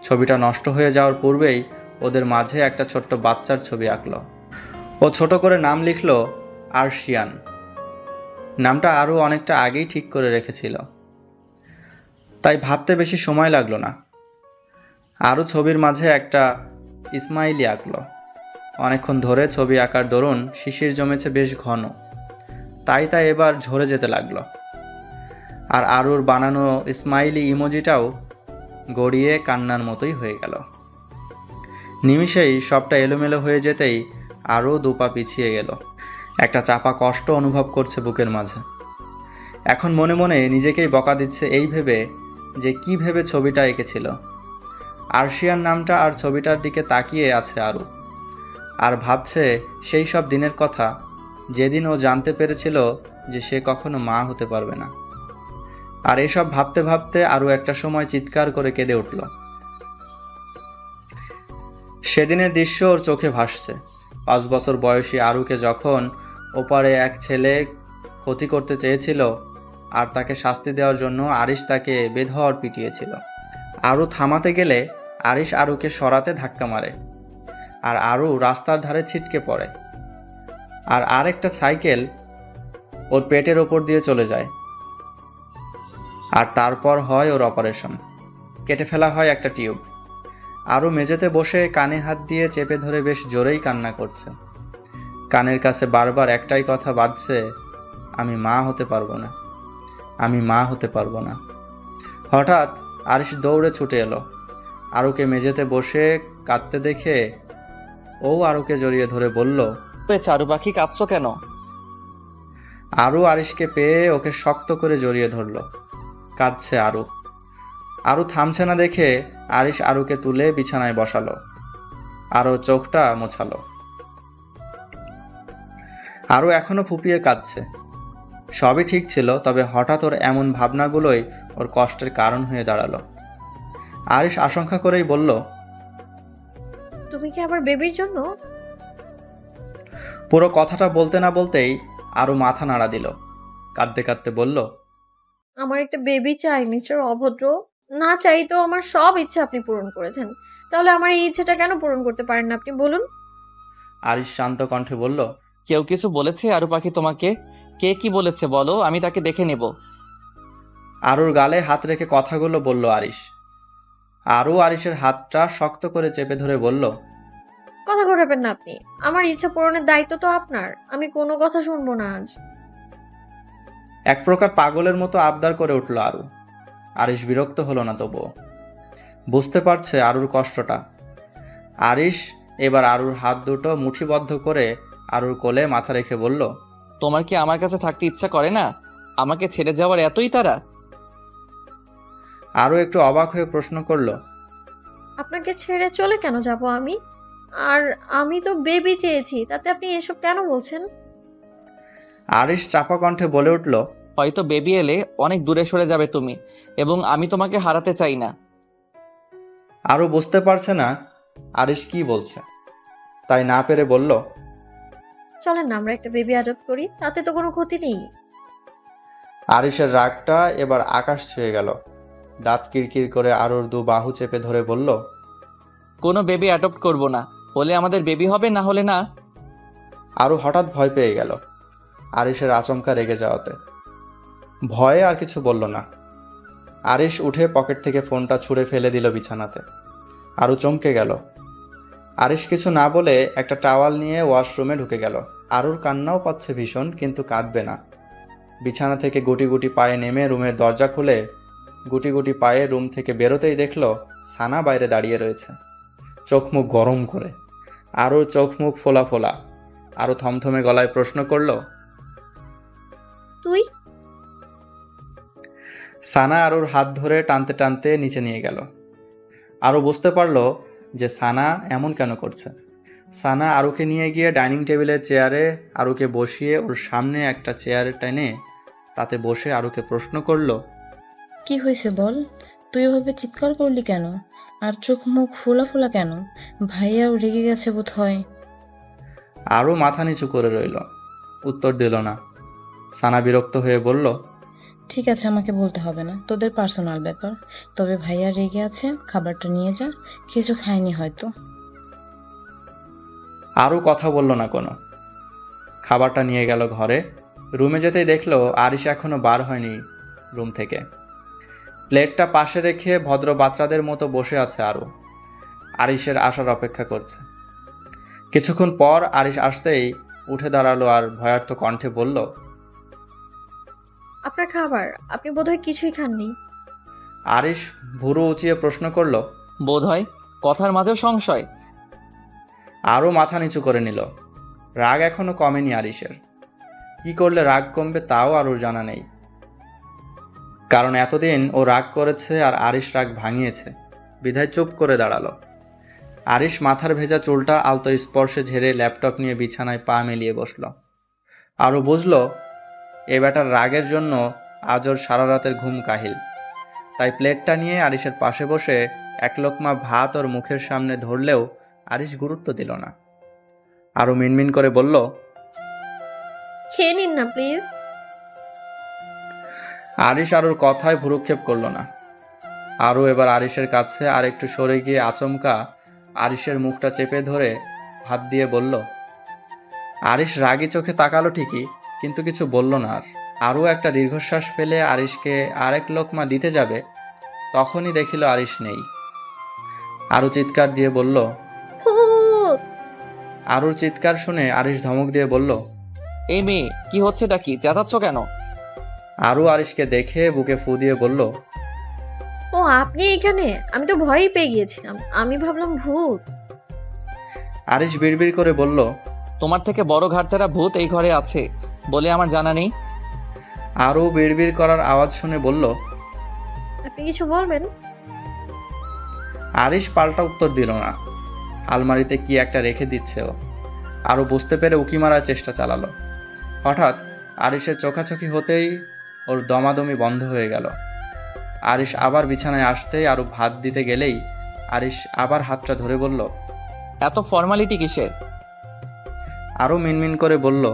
ছবিটা নষ্ট হয়ে যাওয়ার পূর্বেই ওদের মাঝে একটা ছোট্ট বাচ্চার ছবি আঁকল। ও ছোট করে নাম লিখল আরশিয়ান। নামটা আরও অনেকটা আগেই ঠিক করে রেখেছিল, তাই ভাবতে বেশি সময় লাগলো না। আরও ছবির মাঝে একটা ইসমাইলি আঁকল। অনেকক্ষণ ধরে ছবি আঁকার দরুন শিশির জমেছে বেশ ঘন, তাই এবার ঝরে যেতে লাগলো। আর আরুর বানানো ইসমাইলি ইমোজিটাও গড়িয়ে কান্নার মতোই হয়ে গেল। নিমিষেই সবটা এলোমেলো হয়ে যেতেই আরও দুপা পিছিয়ে গেল। একটা চাপা কষ্ট অনুভব করছে বুকের মাঝে। এখন মনে মনে নিজেকেই বকা দিচ্ছে এই ভেবে যে কি ভেবে ছবিটা এঁকেছিল। আরশিয়ান নামটা আর ছবিটার দিকে তাকিয়ে আছে আরু, আর ভাবছে সেই সব দিনের কথা যেদিন ও জানতে পেরেছিল যে সে কখনো মা হতে পারবে না। আর এসব ভাবতে ভাবতে আরও একটা সময় চিৎকার করে কেঁদে উঠল। সেদিনের দৃশ্য ওর চোখে ভাসছে। 5 বছর বয়সী আরুকে যখন ওপারে এক ছেলে ক্ষতি করতে চেয়েছিল আর তাকে শাস্তি দেওয়ার জন্য আরিশ তাকে বেধড় পিটিয়েছিল। আরু থামাতে গেলে আরিশ আরুকে সরাতে ধাক্কা মারে, আর আরু রাস্তার ধারে ছিটকে পড়ে। আর আরেকটা সাইকেল ওর পেটের ওপর দিয়ে চলে যায়। আর তারপর হয় ওর অপারেশন, কেটে ফেলা হয় একটা টিউব। আরও মেঝেতে বসে কানে হাত দিয়ে চেপে ধরে বেশ জোরেই কান্না করছে। কানের কাছে বারবার একটাই কথা বাজছে, আমি মা হতে পারবো না, আমি মা হতে পারবো না। হঠাৎ আরিশ দৌড়ে ছুটে এলো। আরুকে মেঝেতে বসে কাঁদতে দেখে ও আরুকে জড়িয়ে ধরে বলল, চারু পাখি কাঁদছো কেন? আরু আরিশকে পেয়ে ওকে শক্ত করে জড়িয়ে ধরল। কাঁদছে আরু। আরু থামছে না দেখে আরিশ আরুকে তুলে বিছানায় বসালো, আরও চোখটা মোছালো। আরু এখনো ফুপিয়ে কাঁদছে। সবই ঠিক ছিল, তবে হঠাৎ ওর এমন ভাবনাগুলোই ওর কষ্টের কারণ হয়ে দাঁড়ালো। আরিশ আশঙ্কা করেই বলল, তুমি কি আবার বেবির জন্য? পুরো কথাটা বলতে না বলতেই আরু মাথা নাড়া দিল। কাঁদতে কাঁদতে বলল, আমার একটা বেবি চাই মিস্টার অভদ্র। না চাইতেও আমার সব ইচ্ছা আপনি পূরণ করেছেন, তাহলে আমার এই ইচ্ছেটা কেন পূরণ করতে পারেন না আপনি বলুন? আরিশ শান্ত কণ্ঠে বলল, কেউ কিছু বলেছে আরু পাখি তোমাকে? কে কি বলেছে বলো, আমি তাকে দেখে নেব। আরুর গালে হাত রেখে কথাগুলো বলল আরিশ। আরু আরিশের হাতটা শক্ত করে চেপে ধরে বলল, কথা ঘোরাবেন না আপনি। আমার ইচ্ছা পূরণের দায়িত্ব তো আপনার। আমি কোনো কথা শুনবো না আজ। এক প্রকার পাগলের মতো আবদার করে উঠল আরু। আরিশ বিরক্ত হলো না তবুও। বুঝতে পারছে আরুর কষ্টটা। আরিশ এবার আরুর হাত দুটো মুঠিবদ্ধ করে আরুর কোলে মাথা রেখে বলল, তোমার কি আমার কাছে থাকতে ইচ্ছা করে না? আমাকে ছেড়ে যাওয়ার এতই তাড়া? আরু একটু অবাক হয়ে প্রশ্ন করল, আপনাকে ছেড়ে চলে কেন যাব আমি? আর আমি তো বেবি চেয়েছি, তাতে আপনি এসব কেন বলছেন? আরিশ চাপা কণ্ঠে বলে উঠল, হয়তো বেবি এলে অনেক দূরে সরে যাবে তুমি, এবং আমি তোমাকে হারাতে চাই না। আরু বুঝতে পারছে না আরিশ কি বলছে, তাই না পেরে বলল, চলেন না আমরা একটা বেবি অ্যাডপ্ট করি, তাতে তো কোনো ক্ষতি নেই। আরিশের রাগটা এবার আকাশ ছুঁয়ে গেল। দাঁত কিরকির করে আরুর দু বাহু চেপে ধরে বলল, কোনো বেবি অ্যাডপ্ট করব না। হলে আমাদের বেবি হবে, না হলে না। আরু হঠাৎ ভয় পেয়ে গেল আরিশের আচমকা রেগে যাওয়াতে। ভয়ে আর কিছু বলল না। আরিশ উঠে পকেট থেকে ফোনটা ছুঁড়ে ফেলে দিল বিছানাতে। আরু চমকে গেল। আরিশ কিছু না বলে একটা টাওয়াল নিয়ে ওয়াশরুমে ঢুকে গেল। আরুর কান্নাও পাচ্ছে ভীষণ, কিন্তু কাঁদবে না। বিছানা থেকে গুটি গুটি পায়ে নেমে রুমের দরজা খুলে গুটি গুটি পায়ে রুম থেকে বেরোতেই দেখল সানা বাইরে দাঁড়িয়ে রয়েছে, চোখ মুখ গরম করে। আরুর চোখ মুখ ফোলা ফোলা। আরু থমথমে গলায় প্রশ্ন করল, তুই? সানা আরুর হাত ধরে টানতে টানতে নিচে নিয়ে গেল। আরু বুঝতে পারল যে সানা এমন কেন করছে। সানা আরুকে নিয়ে গিয়ে ডাইনিং টেবিলের চেয়ারে আরুকে বসিয়ে ওর সামনে একটা চেয়ার টেনে তাতে বসে আরুকে প্রশ্ন করল, কি হয়েছে বল? তুই ওভাবে চিৎকার করলি কেন? আর চোখ মুখ ফোলা ফোলা কেন? ভাইয়াও রেগে গেছে বোধ হয়। আরু মাথা নিচু করে রইল, উত্তর দিল না। সানা বিরক্ত হয়ে বলল, ঠিক আছে, আমাকে বলতে হবে না, তোদের পার্সোনাল ব্যাপার। তবে ভাইয়া রেগে আছে, খাবারটা নিয়ে যা, কিছু খায়নি হয়তো। আরু কথা বলল না কোনো। খাবারটা নিয়ে গেল ঘরে। রুমে যেতেই দেখলো আরিশ এখনো বার হয়নি রুম থেকে। প্লেটটা পাশে রেখে ভদ্র বাচ্চাদের মতো বসে আছে আরু। আরিশের আসার অপেক্ষা করছে। কিছুক্ষণ পর আরিশ আসতেই উঠে দাঁড়ালো আর ভয়ার্থ কণ্ঠে বলল, আপনার খাবার, আপনি বোধহয় কিছুই খাননি। আরিশ ভুরু উঁচিয়ে প্রশ্ন করল। বোধ হয় কথার মাঝেও সংশয়। আরও মাথা নিচু করে নিল। রাগ এখনো কমেনি আরিশের। কি করলে রাগ কমবে তাও আরও জানা নেই, কারণ এতদিন ও রাগ করেছে আর আরিশ রাগ ভাঙিয়েছে, বিধায় চুপ করে দাঁড়ালো। আরিশ মাথার ভেজা চুলটা আলতো স্পর্শে ঝেড়ে ল্যাপটপ নিয়ে বিছানায় পা মেলিয়ে বসল। আরও বুঝল এ বেটার রাগের জন্য আজ ওর সারা রাতের ঘুম কাহিল। তাই প্লেটটা নিয়ে আরিশের পাশে বসে এক লোকমা ভাত ওর মুখের সামনে ধরলেও আরিশ গুরুত্ব দিল না। আরও মিনমিন করে বলল, খেয়ে নিন না প্লিজ। আরিশ আরুর কথায় ভ্রুক্ষেপ করল না। আরও এবার আরিশের কাছে আর একটু সরে গিয়ে আচমকা আরিশের মুখটা চেপে ধরে হাত দিয়ে বলল। আরিশ রাগী চোখে তাকালো ঠিকই, কিন্তু কিছু বলল না। আর আরও একটা দীর্ঘশ্বাস ফেলে আরিশকে আরেক লোকমা দিতে যাবে, তখনই দেখিল আরিশ নেই। আরও চিৎকার দিয়ে বলল। ভূত! আরুর চিৎকার শুনে আরিশ ধমক দিয়ে বলল। এই মেয়ে, কি হচ্ছেটা কি? চেঁচাচ্ছ কেন? আরও আরিশকে দেখে বুকে ফু দিয়ে বলল। ও আপনি এখানে? আমি তো ভয়ই পেয়ে গিয়েছিলাম, আমি ভাবলাম ভূত। আরিশ বিড়বিড় করে বলল। তোমার থেকে বড় ঘাটতেরা ভূত এই ঘরে আছে বলে আমার জানা নেই। আরও বিড়বিড় করার আওয়াজ শুনে বলল। আপনি কিছু বলবেন? আরিশ পাল্টা উত্তর দিল না। আলমারিতে কি একটা রেখে দিচ্ছে ও। আরও বুঝতে পেরে উকি মারার চেষ্টা চালালো। হঠাৎ আরিশের চোখাচোখি হতেই ওর দমাদমি বন্ধ হয়ে গেল। আরিশ আবার বিছানায় আসতেই আরও ভাত দিতে গেলেই আরিশ আবার হাতটা ধরে বলল। এত ফর্মালিটি কিসের? আরও মিনমিন করে বলল।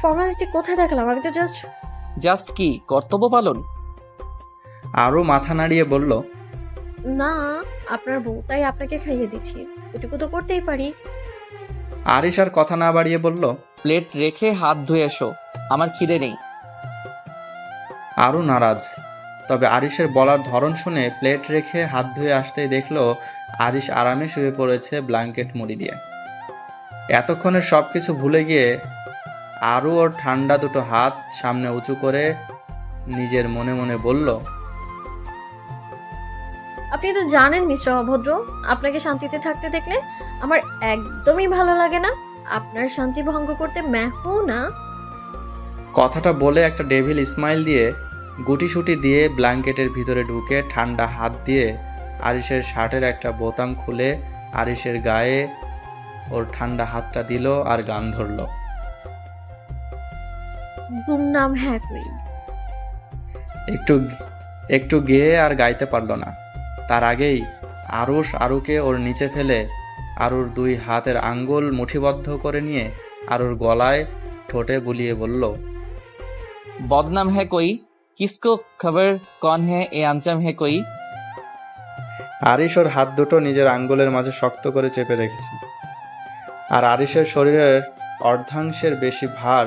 ফর্মালিটি কোথায় দেখালাম? আমি তো জাস্ট জাস্ট কি কর্তব্য পালন? আরও মাথা নাড়িয়ে বলল। না, আপনার বউ, তাই আপনাকে খাইয়ে দিচ্ছি, এটুকু তো করতেই পারি। আরিশ আর কথা না বাড়িয়ে বলল। প্লেট রেখে হাত ধুয়ে এসো, আমার খিদে নেই। আরও নারাজ। তবে আরিশের বলার ধরন শুনে প্লেট রেখে হাত ধুয়ে আসতেই দেখলো আরিশ আরামে শুয়ে পড়েছে ব্ল্যাঙ্কেট মুড়ি দিয়ে। এতক্ষণে সব কিছু ভুলে গিয়ে আরও ওর ঠান্ডা দুটো হাত সামনে উঁচু করে নিজের মনে মনে বলল। আপনি তো জানেন মিস্টার অভদ্র, আপনাকে শান্তিতে থাকতে দেখলে আমার একদমই ভালো লাগে না। আপনার শান্তি ভঙ্গ করতে মেহু না। কথাটা বলে একটা ডেভিল স্মাইল দিয়ে গুটিসুটি দিয়ে ব্ল্যাঙ্কেটের ভিতরে ঢুকে ঠান্ডা হাত দিয়ে আরিশের শার্টের একটা বোতাম খুলে আরিশের গায়ে ওর ঠান্ডা হাতটা দিল আর গান ধরল। গুমনাম হ্যাঁ কই। একটু একটু গেয়ে আর গাইতে পারল না। তার আগেই আরুষ আরুকে ওর নিচে ফেলে আরুর দুই হাতের আঙ্গুল মুঠিবদ্ধ করে নিয়ে আরুর গলায় ঠোঁটে বুলিয়ে বলল। বদনাম হ্যাঁ কই, কিসকো খবর কন হ্যাঁ এ আঞ্চাম হ্যাঁ কই। আরিশ ওর হাত দুটো নিজের আঙ্গুলের মাঝে শক্ত করে চেপে রেখেছে, আর আরিশের শরীরের অর্ধাংশের বেশি ভার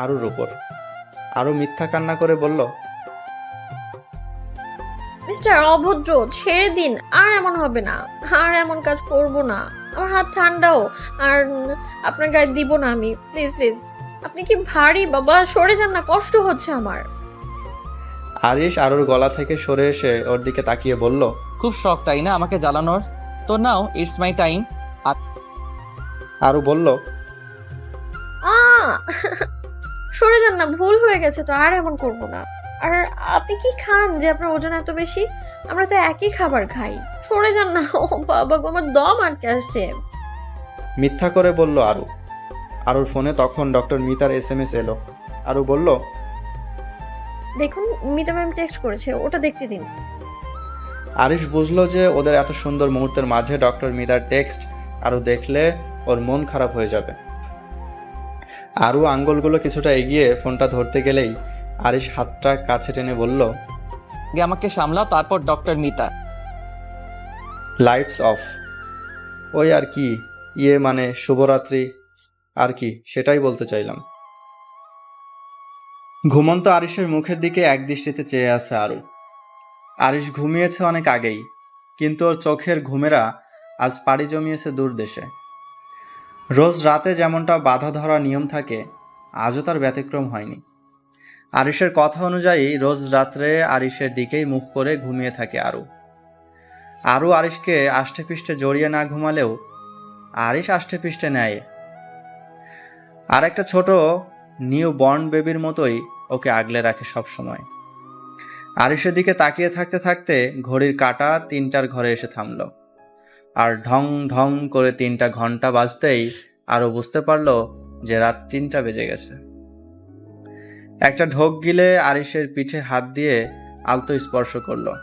আরুর উপর। আরু মিথ্যা কান্না করে বলল। মিস্টার অভদ্র, ছেড়ে দিন, আর এমন হবে না, আর এমন কাজ করব না। আমার হাত ঠান্ডাও, আর আপনার গায়ে দিব না আমি, প্লিজ প্লিজ। আপনি কি ভারী বাবা, সরে যান না, কষ্ট হচ্ছে আমার। আরিশ আরুর গলা থেকে সরে এসে ওর দিকে তাকিয়ে বলল। খুব শখ তাই না আমাকে জ্বালানোর? তো নাও, ইটস মাই টাইম। আরু বলল। আ সরে যান না, ভুল হয়ে গেছে তো, আর এমন করব না। আর আপনি কি খান যে আপনার ওজন এত বেশি? আমরা তো একই খাবার খাই, সরে যান না। ও বাবা গো, আমার দম আটকে আসছে। মিথ্যা করে বলল আরু। আরুর ফোনে তখন ডক্টর মিতার SMS এলো। আরু বলল। দেখুন, মিতা ম্যাম টেক্সট করেছে, ওটা দেখতে দিন। আরিশ বুঝলো যে ওদের এত সুন্দর মুহূর্তের মাঝে ডক্টর মিতার টেক্সট আরু দেখলে ওর মন খারাপ হয়ে যাবে। আরু আঙ্গুলগুলো কিছুটা এগিয়ে ফোনটা ধরতে গেলেই আরিশ হাতটা কাছে টেনে বলল। আগে আমাকে সামলাও, তারপর ডক্টর মিতা। Lights off. ওই আর কি, মানে শুভরাত্রি আর কি, সেটাই বলতে চাইলাম। ঘুমন্ত আরিশের মুখের দিকে একদৃষ্টিতে চেয়ে আছে আরু। আরিশ ঘুমিয়েছে অনেক আগেই, কিন্তু ওর চোখের ঘুমেরা আজ পাড়ি জমিয়েছে দূর দেশে। রোজ রাতে যেমনটা বাধা ধরা নিয়ম থাকে, আজও তার ব্যতিক্রম হয়নি। আরিশের কথা অনুযায়ী রোজ রাত্রে আরিশের দিকেই মুখ করে ঘুমিয়ে থাকে আরু আরিশকে আষ্টে পিষ্টে জড়িয়ে না ঘুমালেও আরিশ আষ্টে পিষ্টে নেয়। আর একটা ছোট নিউ বর্ন বেবির মতোই ওকে আগলে রাখে সব সময়। আরিশের দিকে তাকিয়ে থাকতে থাকতে ঘড়ির কাঁটা 3টার ঘরে এসে থামল। আর ঢং ঢং করে 3টা ঘন্টা বাজতেই আরও বুঝতে পারল যে রাত 3টা বেজে গেছে। একটা ঢোক গিলে আরিশের পিঠে হাত দিয়ে আলতো স্পর্শ করলো।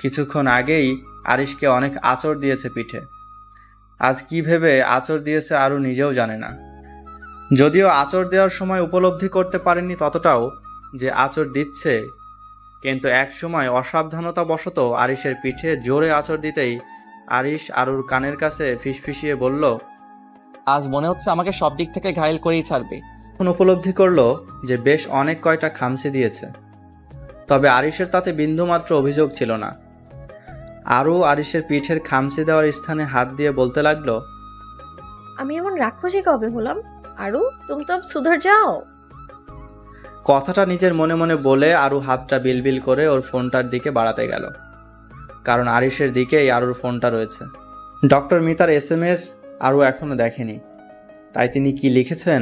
কিছুক্ষণ আগেই আরিশকে অনেক আঁচড় দিয়েছে পিঠে। আজ কি ভেবে আঁচড় দিয়েছে আরও নিজেও জানে না। যদিও আঁচড় দেওয়ার সময় উপলব্ধি করতে পারেনি ততটাও যে আঁচড় দিচ্ছে, কিন্তু এক সময় অসাবধানতাবশত আরিশের পিঠে জোরে আঁচড় দিতেই আরিশ আরুর কানের কাছে ফিসফিসিয়ে বলল, আজ মনে হচ্ছে আমাকে সব দিক থেকে ঘায়েল করেই ছাড়বে। এখন উপলব্ধি করলো যে বেশ অনেক কয়টা খামচে দিয়েছে, তবে আরিশের তাতে বিন্দুমাত্র অভিযোগ ছিল না। আরও আরিশের পিঠের খামচে দেওয়ার স্থানে হাত দিয়ে বলতে লাগলো, আমি এমন রাক্ষসী কবে হলাম? আরু, তুমি তো সুধর যাও। কথাটা নিজের মনে মনে বলে আরু হাতটা বিলবিল করে ওর ফোনটার দিকে বাড়াতে গেল, কারণ আরিশের দিকেই আরুর ফোনটা রয়েছে। ডক্টর মিতার SMS আরু এখনো দেখেনি, তাই তিনি কি লিখেছেন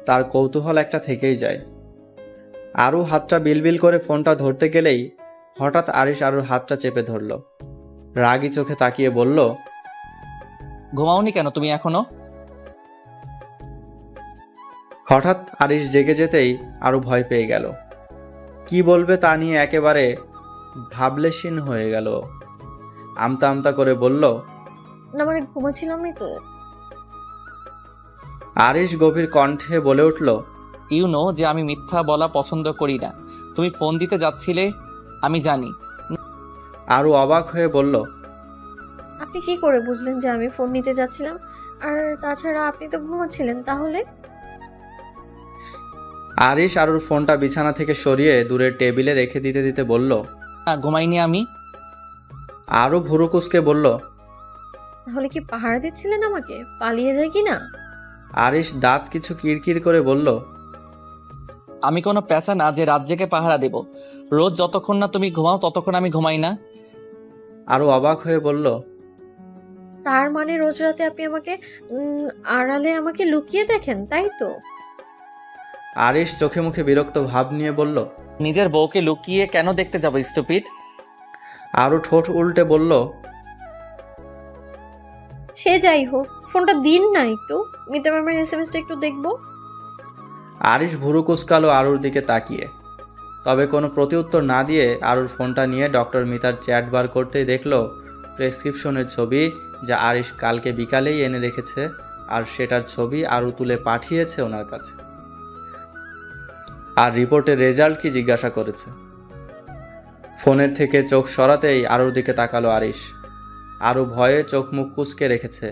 তার কৌতূহল একটা থেকেই যায়। আরু হাতটা বিলবিল করে ফোনটা ধরতে গেলেই হঠাৎ আরিশ আরুর হাতটা চেপে ধরল। রাগী চোখে তাকিয়ে বলল, ঘুমাওনি কেন তুমি এখনো? হঠাৎ আরিশ জেগে যেতেই আরও ভয় পেয়ে গেল। কি বলবে তা নিয়ে একেবারে ভাবলেশীন হয়ে গেল। আমতা আমতা করে বলল, না মানে ঘুমাচ্ছিলামই তো। আরিশ গভীর কণ্ঠে বলে উঠল, ইউ নো যে আমি মিথ্যা বলা পছন্দ করি না। তুমি ফোন দিতে যাচ্ছিলে, আমি জানি। আরও অবাক হয়ে বলল, আপনি কি করে বুঝলেন যে আমি ফোন নিতে যাচ্ছিলাম? আর তাছাড়া আপনি তো ঘুমাচ্ছিলেন তাহলে। আরিশ আরুর ফোনটা বিছানা থেকে সরিয়ে দূরের টেবিলে রেখে দিতে দিতে বলল, না, ঘুমাইনি আমি। আরও ভুরু কুঁচকে বলল, তাহলে কি পাহারা দিচ্ছিলেন আমাকে? পালিয়ে যায় কি না? আরিশ দাঁত কিছু কিরকির করে বলল, আমি কোনো পেঁচা না যে রাত জেগে পাহারা দেব। রোজ যতক্ষণ না তুমি ঘুমাও ততক্ষণ আমি ঘুমাই না। আরও অবাক হয়ে বলল, তার মানে রোজ রাতে আপনি আমাকে আড়ালে আমাকে লুকিয়ে দেখেন, তাই তো? আরিশ চোখে মুখে বিরক্ত ভাব নিয়ে বলল, নিজের বউকে লুকিয়ে কেন দেখতে যাবো স্টুপিড? আরও ঠোঁট উল্টে বলল, সে যাই হোক, ফোনটা দিন না একটু, মিতা ম্যামের SMS টা একটু দেখবো। আরিশ ভুরু কুচকালো আরুর দিকে তাকিয়ে। তবে কোনো প্রতিউত্তর না দিয়ে আরুর ফোনটা নিয়ে ডক্টর মিতার চ্যাট বার করতেই দেখলো প্রেসক্রিপশনের ছবি, যা আরিশ কালকে বিকালেই এনে রেখেছে, আর সেটার ছবি আরু তুলে পাঠিয়েছে ওনার কাছে। আর রিপোর্টের রেজাল্ট কি জিজ্ঞাসা করেছে। ফোনের থেকে চোখ সরাতেই আরুর দিকে তাকালো আরিশ। আরু ভয়ে চোখ মুখ কুঁচকে রেখেছে।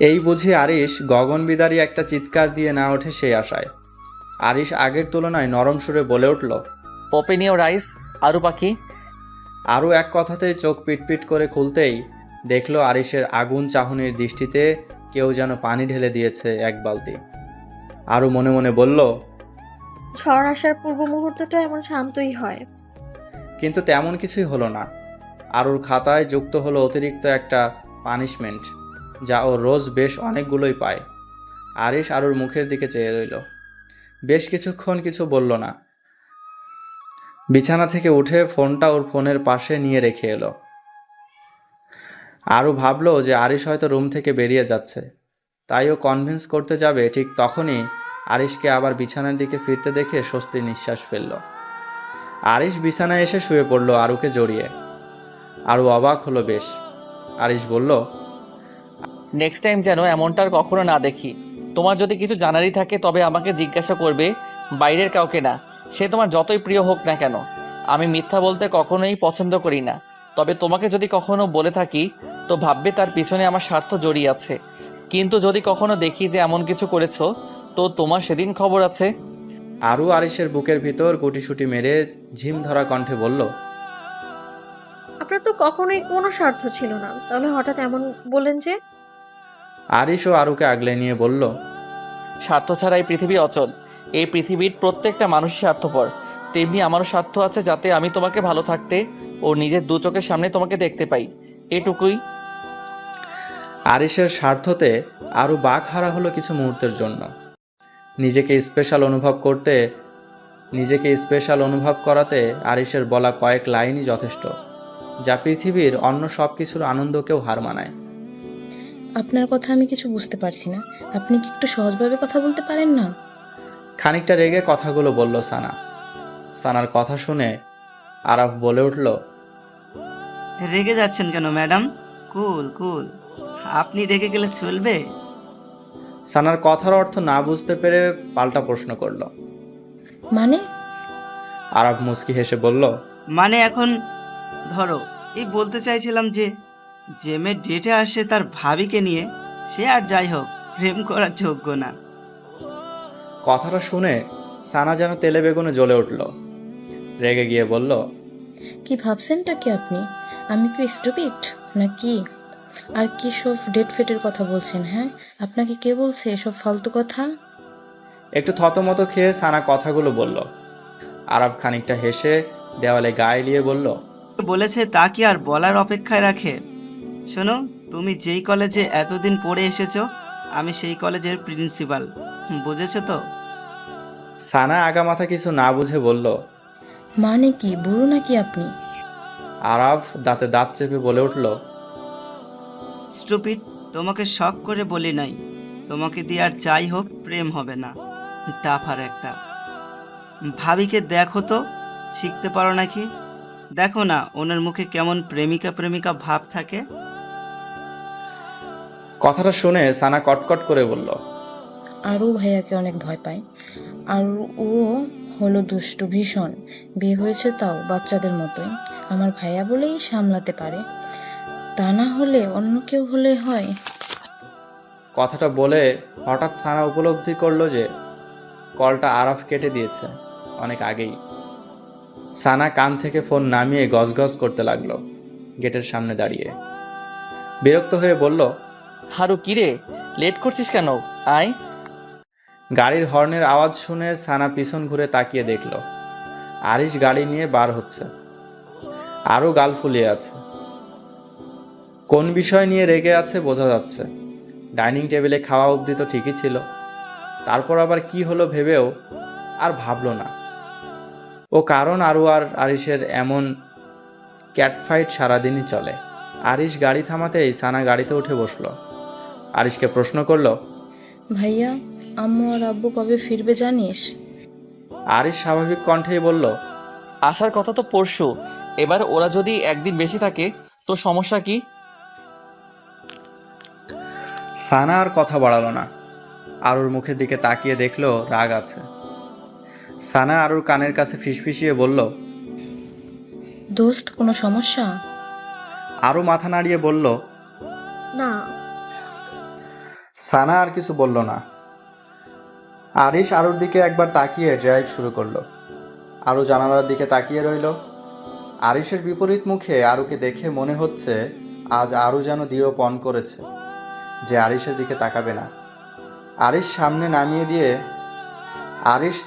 এই বুঝি আরিশ গগনবিদারী একটা চিৎকার দিয়ে না ওঠে সেই আশায়। আরিশ আগের তুলনায় নরম সুরে বলে উঠল, ওপেন ইওর আইস আরু পাখি। আরও এক কথাতেই চোখ পিটপিট করে খুলতেই দেখলো আরিশের আগুন চাহনির দৃষ্টিতে কেউ যেন পানি ঢেলে দিয়েছে এক বালতি। আরও মনে মনে বলল, ঝড় আসার পূর্ব মুহূর্তটা এমন শান্তই হয়। কিন্তু তেমন কিছুই হলো না। আরুর খাতায় যুক্ত হলো অতিরিক্ত একটা পানিশমেন্ট, যা ও রোজ বেশ অনেকগুলোই পায়। আরিশ আরুর মুখের দিকে চেয়ে রইল। বেশ কিছুক্ষণ কিছু বলল না। বিছানা থেকে উঠে ফোনটা ওর ফোনের পাশে নিয়ে রেখে এলো। আরও ভাবলো যে আরিশ হয়তো রুম থেকে বেরিয়ে যাচ্ছে, তাই ও কনভিন্স করতে যাবে, ঠিক তখনই আরিশকে আবার বিছানার দিকে ফিরতে দেখে স্বস্তির নিঃশ্বাস ফেলল। আরিশ বিছানায় এসে শুয়ে পড়ল আরুকে জড়িয়ে। আরও অবাক হলো বেশ। আরিশ বলল, নেক্সট টাইম যেন এমনটা আর কখনো না দেখি। তোমার যদি কিছু জানারই থাকে তবে আমাকে জিজ্ঞাসা করবে, বাইরের কাউকে না। সে তোমার যতই প্রিয় হোক না কেন। আমি মিথ্যা বলতে কখনোই পছন্দ করি না। তবে তোমাকে যদি কখনো বলে থাকি তো ভাববে তার পিছনে আমার স্বার্থ জড়িয়ে আছে। কিন্তু যদি কখনো দেখি যে এমন কিছু করেছো তো তোমার সেদিন খবর আছে। আরু আরিশের বুকের ভিতর গুটিসুটি মেরে ঝিম ধরা কণ্ঠে বলল, আপনার তো কখনোই কোনো স্বার্থ ছিল না, তাহলে হঠাৎ এমন বলেন যে? আরিশ ও আরুকে আগলে নিয়ে বলল, স্বার্থ ছাড়া এই পৃথিবী অচল। এই পৃথিবীর প্রত্যেকটা মানুষই স্বার্থপর, তেমনি আমারও স্বার্থ আছে যাতে আমি তোমাকে ভালো থাকতে ও নিজের দু চোখের সামনে তোমাকে দেখতে পাই, এটুকুই। আরিশের স্বার্থতে আরও বাকহারা হলো কিছু মুহূর্তের জন্য। নিজেকে স্পেশাল অনুভব করাতে আরিশের বলা কয়েক লাইনই যথেষ্ট, যা পৃথিবীর অন্য সব কিছুর আনন্দকেও হার মানায়। আপনার কথা আমি কিছু বুঝতে পারছি না। আপনি কি একটু সহজভাবে কথা বলতে পারেন না? খানিকটা রেগে কথাগুলো বলল সানা। সানার কথা শুনে আরাফ বলে উঠল, রেগে যাচ্ছেন কেন ম্যাডাম? কুল কুল, আপনি রেগে গেলে চলবে? সানার কথার অর্থ না বুঝতে পেরে পাল্টা প্রশ্ন করল। মানে? আরাফ মুচকি হেসে বলল, মানে এখন ধরো, এই বলতে চাইছিলাম যে যে মেয়ে ডেটে আসে তার ভাবিকে নিয়ে, সে আর যাই হোক প্রেম করার যোগ্য না। কথাটা শুনে সানা যেন তেলে বেগুনে জ্বলে উঠল। রেগে গিয়ে বলল, কি ভাবছেনটা কি আপনি? আমি কি স্টুপিড নাকি? আর কি সব ডেট ফেটের কথা বলছেন? হ্যাঁ, আপনাকে কে বলছে এসব ফালতু কথা? একটু থতমত খেয়ে সানা কথাগুলো বলল। আরাফ খানিকটা হেসে দেওয়ালে গায়ে দিয়ে বলল, বলেছে তা কি আর বলার অপেক্ষায় রাখে? শোনো, তুমি যেই কলেজে এতদিন পড়ে এসেছো, আমি সেই কলেজের প্রিন্সিপাল, বুঝেছো তো? সানা আগামাথা কিছু না বুঝে বলল। মানে কি, বুড়ো নাকি আপনি? আরাফ দাঁতে দাঁত চেপে বলে উঠল, স্টুপিড, তোমাকে শখ করে বলি নাই, তোমাকে দিয়ে আর যাই হোক প্রেম হবে না। টাফার একটা। ভাবিকে দেখো তো, শিখতে পারো নাকি? দেখো না ওনার মুখে কেমন প্রেমিকা প্রেমিকা ভাব থাকে। কথাটা শুনে সানা কটকট করে বলল, আরও ভাইয়াকে অনেক ভয় পায়। আর ও হলো দুষ্টু ভীষণ। বিয়ে হয়েছে তাও বাচ্চাদের মতোই। আমার ভাইয়া বলেই সামলাতে পারে, তা না হলে অন্য কেউ হলে হয়। কথাটা বলে হঠাৎ সানা উপলব্ধি করলো যে কলটা আরাফ কেটে দিয়েছে অনেক আগেই। সানা কান থেকে ফোন নামিয়ে গজগজ করতে লাগলো গেটের সামনে দাঁড়িয়ে। বিরক্ত হয়ে বলল, হারু, কিরে, লেট করছিস কেন? আয়। গাড়ির হর্নের আওয়াজ শুনে সানা পিছন ঘুরে তাকিয়ে দেখল আরিশ গাড়ি নিয়ে বার হচ্ছে। আরও গাল ফুলিয়ে আছে। কোন বিষয় নিয়ে রেগে আছে বোঝা যাচ্ছে। ডাইনিং টেবিলে খাওয়া অবধি তো ঠিকই ছিল, তারপর আবার কি হলো ভেবেও আর ভাবলো না। ও কারণ আরও আর আরিশের এমন ক্যাটফাইট সারাদিনই চলে। আরিশ গাড়ি থামাতেই সানা গাড়িতে উঠে বসলো। আরিশকে প্রশ্ন করলো, ভাইয়া, আম্মু আর আব্বু কবে ফিরবে জানিস? আরিশ স্বাভাবিক কণ্ঠেই বলল, আসার কথা তো পরশু। এবার ওরা যদি একদিন বেশি থাকে তো সমস্যা কি? সানা আর কথা বাড়ালো না। আরুর মুখের দিকে তাকিয়ে দেখলো রাগ আছে। সানা আরুর কানের কাছে ফিসফিসিয়ে বলল, দোস্ত, কোনো সমস্যা? আরু মাথা নাড়িয়ে বলল, না। সানা আর কিছু বলল না। আরিশ আরুর দিকে একবার তাকিয়ে ড্রাইভ শুরু করলো। আরু জানালার দিকে তাকিয়ে রইল। আরিশের বিপরীত মুখে আরুকে দেখে মনে হচ্ছে আজ আরু যেন দৃঢ় পণ করেছে যে আরিশের দিকে তাকাবে না। আরিশ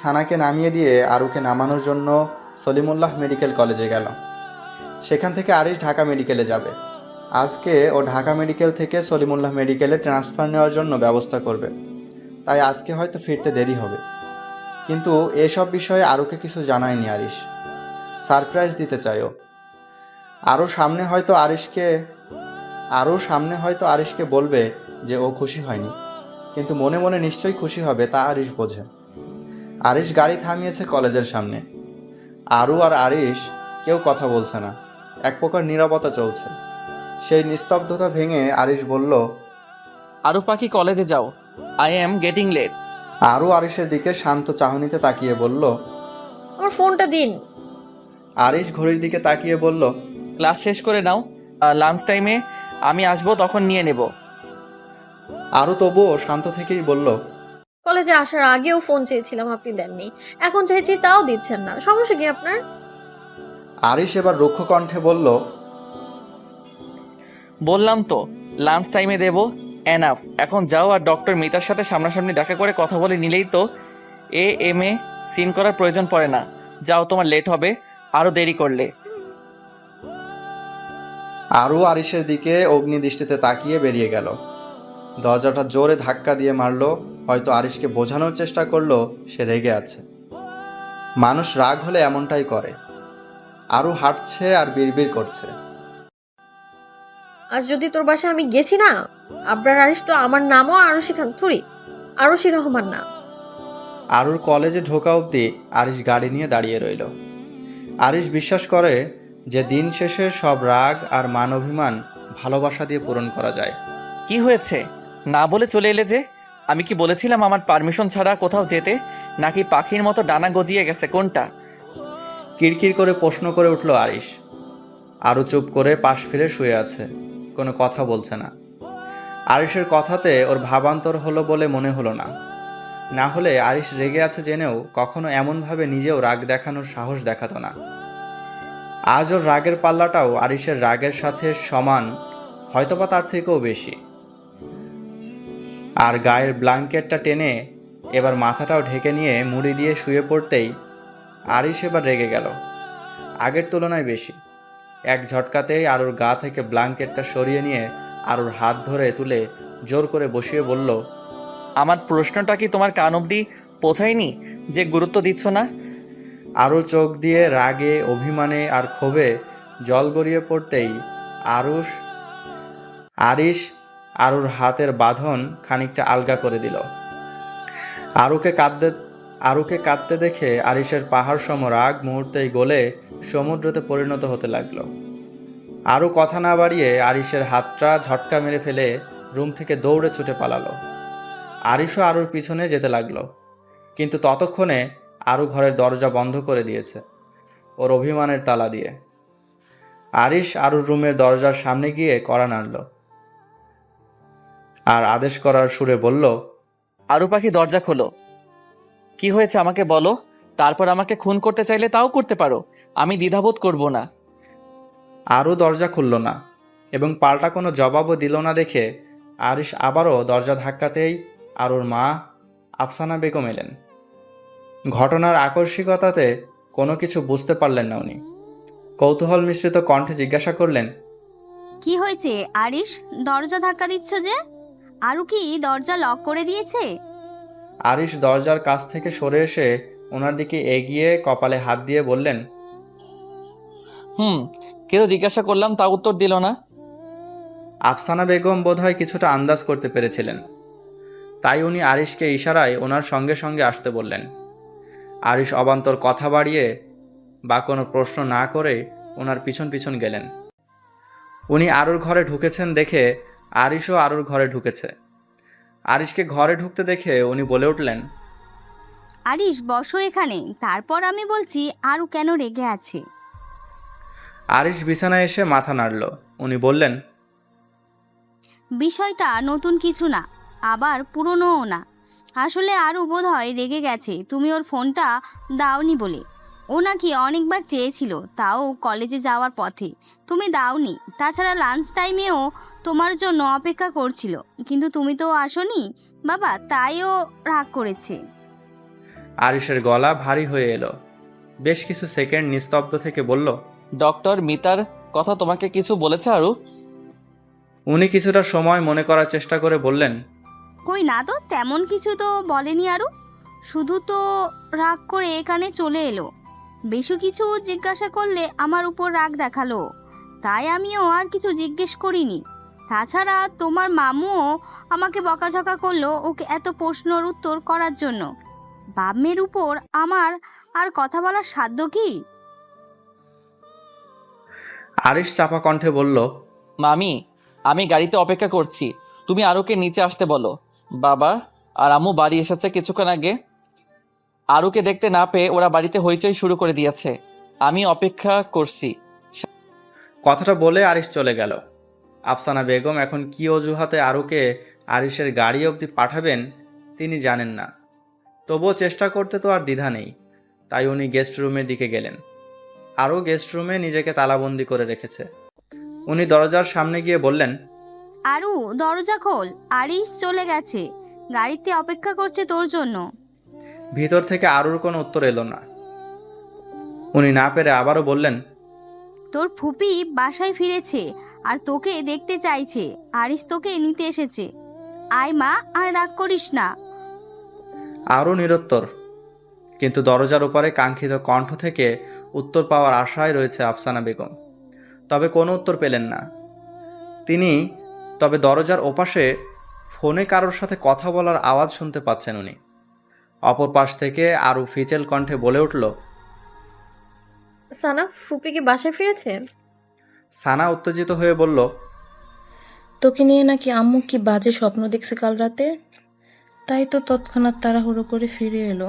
সানাকে নামিয়ে দিয়ে আরুকে নামানোর জন্য সলিমুল্লাহ মেডিকেল কলেজে গেল। সেখান থেকে আরিশ ঢাকা মেডিকেলে যাবে। আজকে ও ঢাকা মেডিকেল থেকে সলিমুল্লাহ মেডিকেলে ট্রান্সফার নেওয়ার জন্য ব্যবস্থা করবে, তাই আজকে হয়তো ফিরতে দেরি হবে। কিন্তু এসব বিষয়ে আরুকে কিছু জানায়নি আরিশ। সারপ্রাইজ দিতে চায় ও। আরও সামনে হয়তো আরিশকে বলবে যে ও খুশি হয়নি, কিন্তু মনে মনে নিশ্চয়ই খুশি হবে তা আরিশ বোঝে। আরিশ গাড়ি থামিয়েছে কলেজের সামনে। আরু আর আরিশ কেউ কথা বলছে না, এক প্রকার নীরবতা চলছে। সেই নিস্তব্ধতা ভেঙে আরিশ বলল, আরু পাখি, কলেজে যাও, আই অ্যাম গেটিং লেট। আরু আরিশের দিকে শান্ত চাহনিতে তাকিয়ে বলল। আমার ফোনটা দিন। আরিশ ঘড়ির দিকে তাকিয়ে বলল, ক্লাস শেষ করে নাও, লাঞ্চ টাইমে আমি আসবো, তখন নিয়ে নেব। আরু তবুও শান্ত থেকেই বলল, কলেজে আসার আগেও ফোন চেয়েছিলাম, আপনি দেননি। এখন চাইছি তাও দিচ্ছেন না, সমস্যা কি আপনার? আরিশ এবার রুক্ষ কণ্ঠে বলল, বললাম তো লাঞ্চ টাইমে দেব, এনাফ, এখন যাও আর ডক্টর মিতার সাথে সামনাসামনি দেখা করে কথা বলে নিলেই তো এম এ সিন করার প্রয়োজন পড়ে না। যাও, তোমার লেট হবে আরও দেরি করলে। আরও আরিশের দিকে অগ্নিদৃষ্টিতে তাকিয়ে বেরিয়ে গেল। দরজাটা জোরে ধাক্কা দিয়ে মারল। হয়তো আরিশকে বোঝানোর চেষ্টা করলো সে রেগে আছে। মানুষ রাগ হলে এমনটাই করে। আরও হাঁটছে আর বিড়বিড় করছে। আজ যদি তোর বাসায় আমি গেছি না, আবরার আরিশ তো আমার নামও আরশি খান থুরি, আরশি রহমান না। আরুর কলেজে ঢোকা অবধি আরিশ গাড়ি নিয়ে দাঁড়িয়ে রইল। আরিশ বিশ্বাস করে যে দিন শেষে সব রাগ আর মান অভিমান ভালোবাসা দিয়ে পূরণ করা যায়। কি হয়েছে? না বলে চলে এলে যে? আমি কি বলেছিলাম আমার পারমিশন ছাড়া কোথাও যেতে, নাকি পাখির মতো ডানা গজিয়ে গেছে কোনটা? কিরকির করে প্রশ্ন করে উঠল আরিশ। আরও চুপ করে পাশ ফিরে শুয়ে আছে, কোনো কথা বলছে না। আরিশের কথাতে ওর ভাবান্তর হলো বলে মনে হলো না। না হলে আরিশ রেগে আছে জেনেও কখনো এমনভাবে নিজেও রাগ দেখানোর সাহস দেখাতো না। আজ ওর রাগের পাল্লাটাও আরিশের রাগের সাথে সমান, হয়তোবা তার থেকেও বেশি। আর গায়ের ব্ল্যাঙ্কেটটা টেনে এবার মাথাটাও ঢেকে নিয়ে মুড়ি দিয়ে শুয়ে পড়তেই আরিশ এবার রেগে গেল, আগের তুলনায় বেশি। এক ঝটকাতেই আরুর গা থেকে ব্ল্যাঙ্কেটটা সরিয়ে নিয়ে আরুর হাত ধরে তুলে জোর করে বসিয়ে বলল, আমার প্রশ্নটা কি তোমার কান অবধি পৌঁছায়নি যে গুরুত্ব দিচ্ছ না? আরও চোখ দিয়ে রাগে, অভিমানে আর ক্ষোভে জল গড়িয়ে পড়তেই আরিশ আরুর হাতের বাঁধন খানিকটা আলগা করে দিল। আরুকে কাঁদতে দেখে আরিশের পাহাড় সম রাগ মুহূর্তেই গলে সমুদ্রতে পরিণত হতে লাগলো। আরও কথা না বাড়িয়ে আরিশের হাতটা ঝটকা মেরে ফেলে রুম থেকে দৌড়ে ছুটে পালালো। আরিশও আরুর পিছনে যেতে লাগলো, কিন্তু ততক্ষণে আরু ঘরের দরজা বন্ধ করে দিয়েছে ওর অভিমানের তালা দিয়ে। আরিশ আরুর রুমের দরজার সামনে গিয়ে কড়া নাড়ল আর আদেশ করার সুরে বলল, আরু পাখি, দরজা খোলো। কি হয়েছে আমাকে বলো, তারপর আমাকে খুন করতে চাইলে তাও করতে পারো, আমি দ্বিধাবোধ করব না। আরও দরজা খুলল না এবং পাল্টা কোনো জবাবও দিল না দেখে আরিশ আবারও দরজা ধাক্কাতেই আরুর মা আফসানা বেগম এলেন। ঘটনার আকস্মিকতাতে কোনো কিছু বুঝতে পারলেন না উনি। কৌতূহল মিশ্রিত কণ্ঠে জিজ্ঞাসা করলেন, কি হয়েছে আরিশ, দরজা ধাক্কা দিচ্ছ যে? আরু কি দরজা লক করে দিয়েছে? আরিশ দরজার কাছ থেকে সরে এসে ওনার দিকে এগিয়ে কপালে হাত দিয়ে বললেন, কেউ জিজ্ঞাসা করলাম তা উত্তর দিল না। আফসানা বেগম বোধহয় কিছুটা আন্দাজ করতে পেরেছিলেন, তাই উনি আরিশকে ইশারায় ওনার সঙ্গে সঙ্গে আসতে বললেন। আরিশ অবান্তর কথা বাড়িয়ে বা কোনো প্রশ্ন না করে ওনার পিছন পিছন গেলেন। উনি আরুর ঘরে ঢুকেছেন দেখে আরিশও আরুর ঘরে ঢুকেছে। আরিশকে ঘরে ঢুকতে দেখে উনি বলে উঠলেন, আরিশ বসো এখানে, তারপর আমি বলছি আরু কেন রেগে আছে। আরিশ বিছানায় এসে মাথা নাড়ল। উনি বললেন, বিষয়টা নতুন কিছু না, আবার পুরনোও না। আসলে আরু বোধহয় রেগে গেছে তুমি ওর ফোনটা দাওনি বলে। ও নাকি অনেকবার চেয়েছিল, তাও কলেজে যাওয়ার পথে তুমি দাওনি। তাছাড়া লাঞ্চ টাইমেও তোমার জন্য অপেক্ষা করছিল, কিন্তু তুমি তো আসোনি বাবা, তাইও রাগ করেছে। আরিশের গলা ভারী হয়ে এলো। বেশ কিছু সেকেন্ড নিস্তব্ধ থেকে বলল, ডক্টর মিতার কথা তোমাকে কিছু বলেছে আরু? উনি কিছুটা সময় মনে করার চেষ্টা করে বললেন, কই না তো, তেমন কিছু তো বলেনি আরু। শুধু তো রাগ করে এখানে চলে এলো। বেশি কিছু জিজ্ঞাসা করলে আমার উপর রাগ দেখালো, তাই আমিও আর কিছু জিজ্ঞেস করিনি। তাছাড়া তোমার মামুও আমাকে বকাঝকা করলো ওকে এত প্রশ্নের উত্তর করার জন্য। বাপ মেয়ের উপর আমার আর কথা বলার সাধ্য কি? আরিশ চাপা কণ্ঠে বলল, মামি, আমি গাড়িতে অপেক্ষা করছি, তুমি আরুকে নিচে আসতে বলো। বাবা আর আম্মু বাড়ি এসেছে কিছুক্ষণ আগে। আরুকে দেখতে না পেয়ে ওরা বাড়িতে হইচই শুরু করে দিয়েছে, আমি অপেক্ষা করছি। কথাটা বলে আরিশ চলে গেল। আফসানা বেগম এখন কী অজুহাতে আরুকে আরিশের গাড়ি অবধি পাঠাবেন তিনি জানেন না, তবুও চেষ্টা করতে তো আর দ্বিধা নেই। তাই উনি গেস্ট রুমের দিকে গেলেন। আরও গেস্ট রুমে নিজেকে তালাবন্দি করে রেখেছে। উনি দরজার সামনে গিয়ে বললেন, আরু, দরজা খোল, আরিশ চলে গেছে, গাড়িতে অপেক্ষা করছে তোর জন্য। ভিতর থেকে আরুর কোনো উত্তর এলো না। উনি না পেরে আবারও বললেন, তোর ফুপি বাসায় ফিরেছে আর তোকে দেখতে চাইছে, আরিশ তোকে নিতে এসেছে। আয় মা, আর রাগ করিস না। আরও নিরুত্তর, কিন্তু দরজার উপরে কাঙ্ক্ষিত কণ্ঠ থেকে উত্তর পাওয়ার আশায় রয়েছে আফসানা বেগম। তবে কোনো উত্তর পেলেন না তিনি। তবে দরজার ওপাশে ফোনে কারোর সাথে কথা বলার আওয়াজ শুনতে পাচ্ছেন উনি। অপর পাশ থেকে আরও ফিচেল কণ্ঠে বলে উঠল, সানা, ফুপি কি বাসায় ফিরেছে? সানা উত্তেজিত হয়ে বলল, তোকে নিয়ে নাকি আম্মু কি বাজে স্বপ্ন দেখছে কাল রাতে, তাই তো তৎক্ষণাৎ তাড়াহুড়ো করে ফিরে এলো।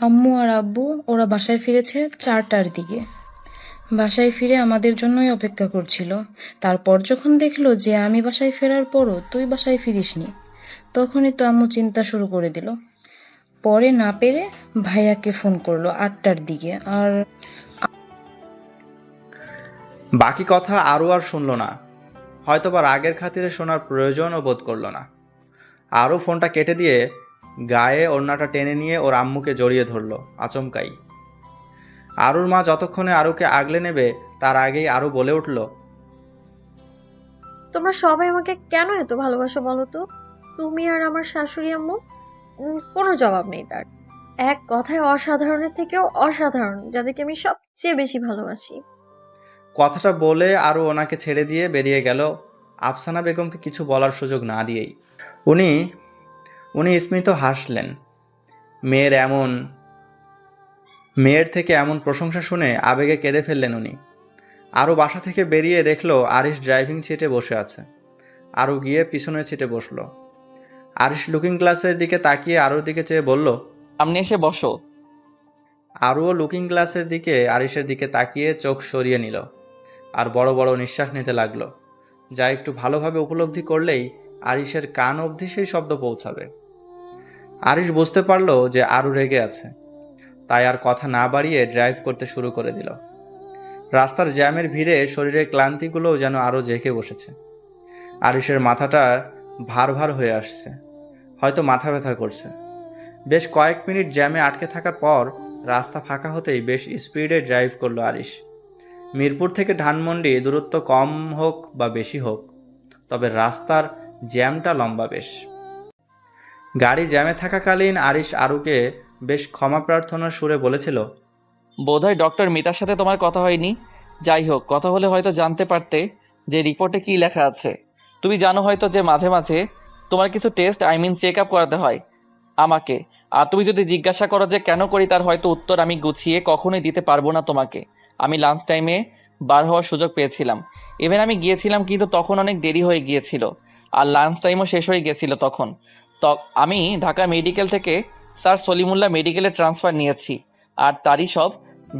আম্মু আর আব্বু ওরা বাসায় ফিরেছে 4টার দিকে। বাসায় ফিরে আমাদের জন্যই অপেক্ষা করছিল। তারপর যখন দেখলো যে আমি বাসায় ফেরার পরও তুই বাসায় ফিরিসনি, তখনই তো আম্মু চিন্তা শুরু করে দিল। পরে না পেরে ভাইয়াকে ফোন করলো 8টার দিকে। আর বাকি কথা আরও আর শুনল না, হয়তোবা রাগের খাতিরে শোনার প্রয়োজনও বোধ করল না। আরও ফোনটা কেটে দিয়ে গায়ে ওড়নাটা টেনে নিয়ে ওর আম্মুকে জড়িয়ে ধরল আচমকাই। আরুর মা যতক্ষণে আরুকে আগলে নেবে তার আগেই আরু বলে উঠল, তোমরা সবাই আমাকে কেন এত ভালোবাসো বলো তো? তুমি আর আমার শাশুড়ি আম্মু, কোনো জবাব নেই তার। এক কথায় অসাধারণের থেকেও অসাধারণ, যাদেরকে আমি সবচেয়ে বেশি ভালোবাসি। কথাটা বলে আরও ওনাকে ছেড়ে দিয়ে বেরিয়ে গেল, আফসানা বেগমকে কিছু বলার সুযোগ না দিয়েই। উনি স্মিত হাসলেন। মেয়ের থেকে এমন প্রশংসা শুনে আবেগে কেঁদে ফেললেন উনি। আরও বাসা থেকে বেরিয়ে দেখলো আরিশ ড্রাইভিং সিটে বসে আছে। আরও গিয়ে পিছনের সিটে বসলো। আরিশ লুকিং গ্লাসের দিকে তাকিয়ে আরুর দিকে চেয়ে বলল, সামনে এসে বসো। আরও লুকিং গ্লাসের দিকে আরিশের দিকে তাকিয়ে চোখ সরিয়ে নিল আর বড় বড় নিঃশ্বাস নিতে লাগলো, যা একটু ভালোভাবে উপলব্ধি করলেই আরিশের কান অবধি সেই শব্দ পৌঁছাবে। আরিশ বুঝতে পারলো যে আরু রেগে আছে, তাই আর কথা না বাড়িয়ে ড্রাইভ করতে শুরু করে দিল। রাস্তার জ্যামের ভিড়ে শরীরের ক্লান্তিগুলোও যেন আরও জেঁকে বসেছে। আরিশের মাথাটা ভার ভার হয়ে আসছে, হয়তো মাথা ব্যথা করছে। বেশ কয়েক মিনিট জ্যামে আটকে থাকার পর রাস্তা ফাঁকা হতেই বেশ স্পিডে ড্রাইভ করলো আরিশ। মিরপুর থেকে ধানমন্ডি দূরত্ব কম হোক বা বেশি হোক, তবে রাস্তার জ্যামটা লম্বা বেশ। গাড়ি জ্যামে থাকাকালীন আরিশ আরুকে বেশ ক্ষমা প্রার্থনার সুরে বলেছিল, বোধহয় ডক্টর মিতার সাথে তোমার কথা হয়নি। যাই হোক, কথা হলে হয়তো জানতে পারতে যে রিপোর্টে কী লেখা আছে। তুমি জানো হয়তো যে মাঝে মাঝে তোমার কিছু টেস্ট চেক আপ করাতে হয় আমাকে। আর তুমি যদি জিজ্ঞাসা করো যে কেন করি, তার হয়তো উত্তর আমি গুছিয়ে কখনোই দিতে পারবো না তোমাকে। আমি লাঞ্চ টাইমে বার হওয়ার সুযোগ পেয়েছিলাম, ইভেন আমি গিয়েছিলাম, কিন্তু তখন অনেক দেরি হয়ে গিয়েছিল আর লাঞ্চ টাইমও শেষ হয়ে গেছিলো তখন। আমি ঢাকা মেডিকেল থেকে স্যার সলিমুল্লাহ মেডিকেলে ট্রান্সফার নিয়েছি আর তারই সব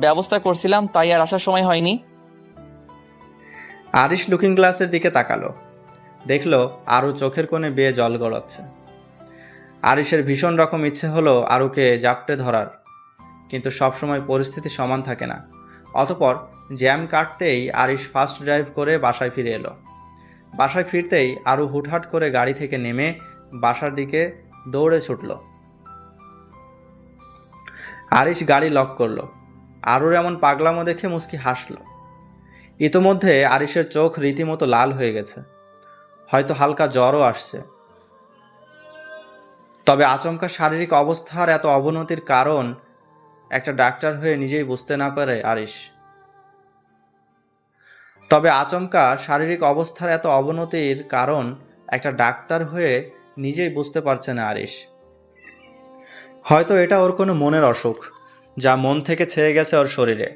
ব্যবস্থা করছিলাম, তাই আর আসার সময় হয়নি। আরিশ লুকিং গ্লাসের দিকে তাকালো, দেখলো আরু চোখের কোণে বেয়ে জল গড়াচ্ছে। আরিশের ভীষণ রকম ইচ্ছে হলো আরুকে জাপটে ধরার, কিন্তু সবসময় পরিস্থিতি সমান থাকে না। অতপর জ্যাম কাটতেই আরিশ ফাস্ট ড্রাইভ করে বাসায় ফিরে এলো। বাসায় ফিরতেই আরু হুটহাট করে গাড়ি থেকে নেমে বাসার দিকে দৌড়ে ছুটল। আরিশ গাড়ি লক করলো। আরুর এমন পাগলামো দেখে মুস্কি হাসলো। ইতোমধ্যে আরিশের চোখ রীতিমতো লাল হয়ে গেছে, হয়তো হালকা জ্বরও আসছে। তবে আচমকা শারীরিক অবস্থার এত অবনতির কারণ একটা ডাক্তার হয়ে নিজেই বুঝতে না পারে আরিশ। হয়তো এটা ওর কোনো মনের অসুখ, যা মন থেকে ছেয়ে গেছে ওর শরীরে।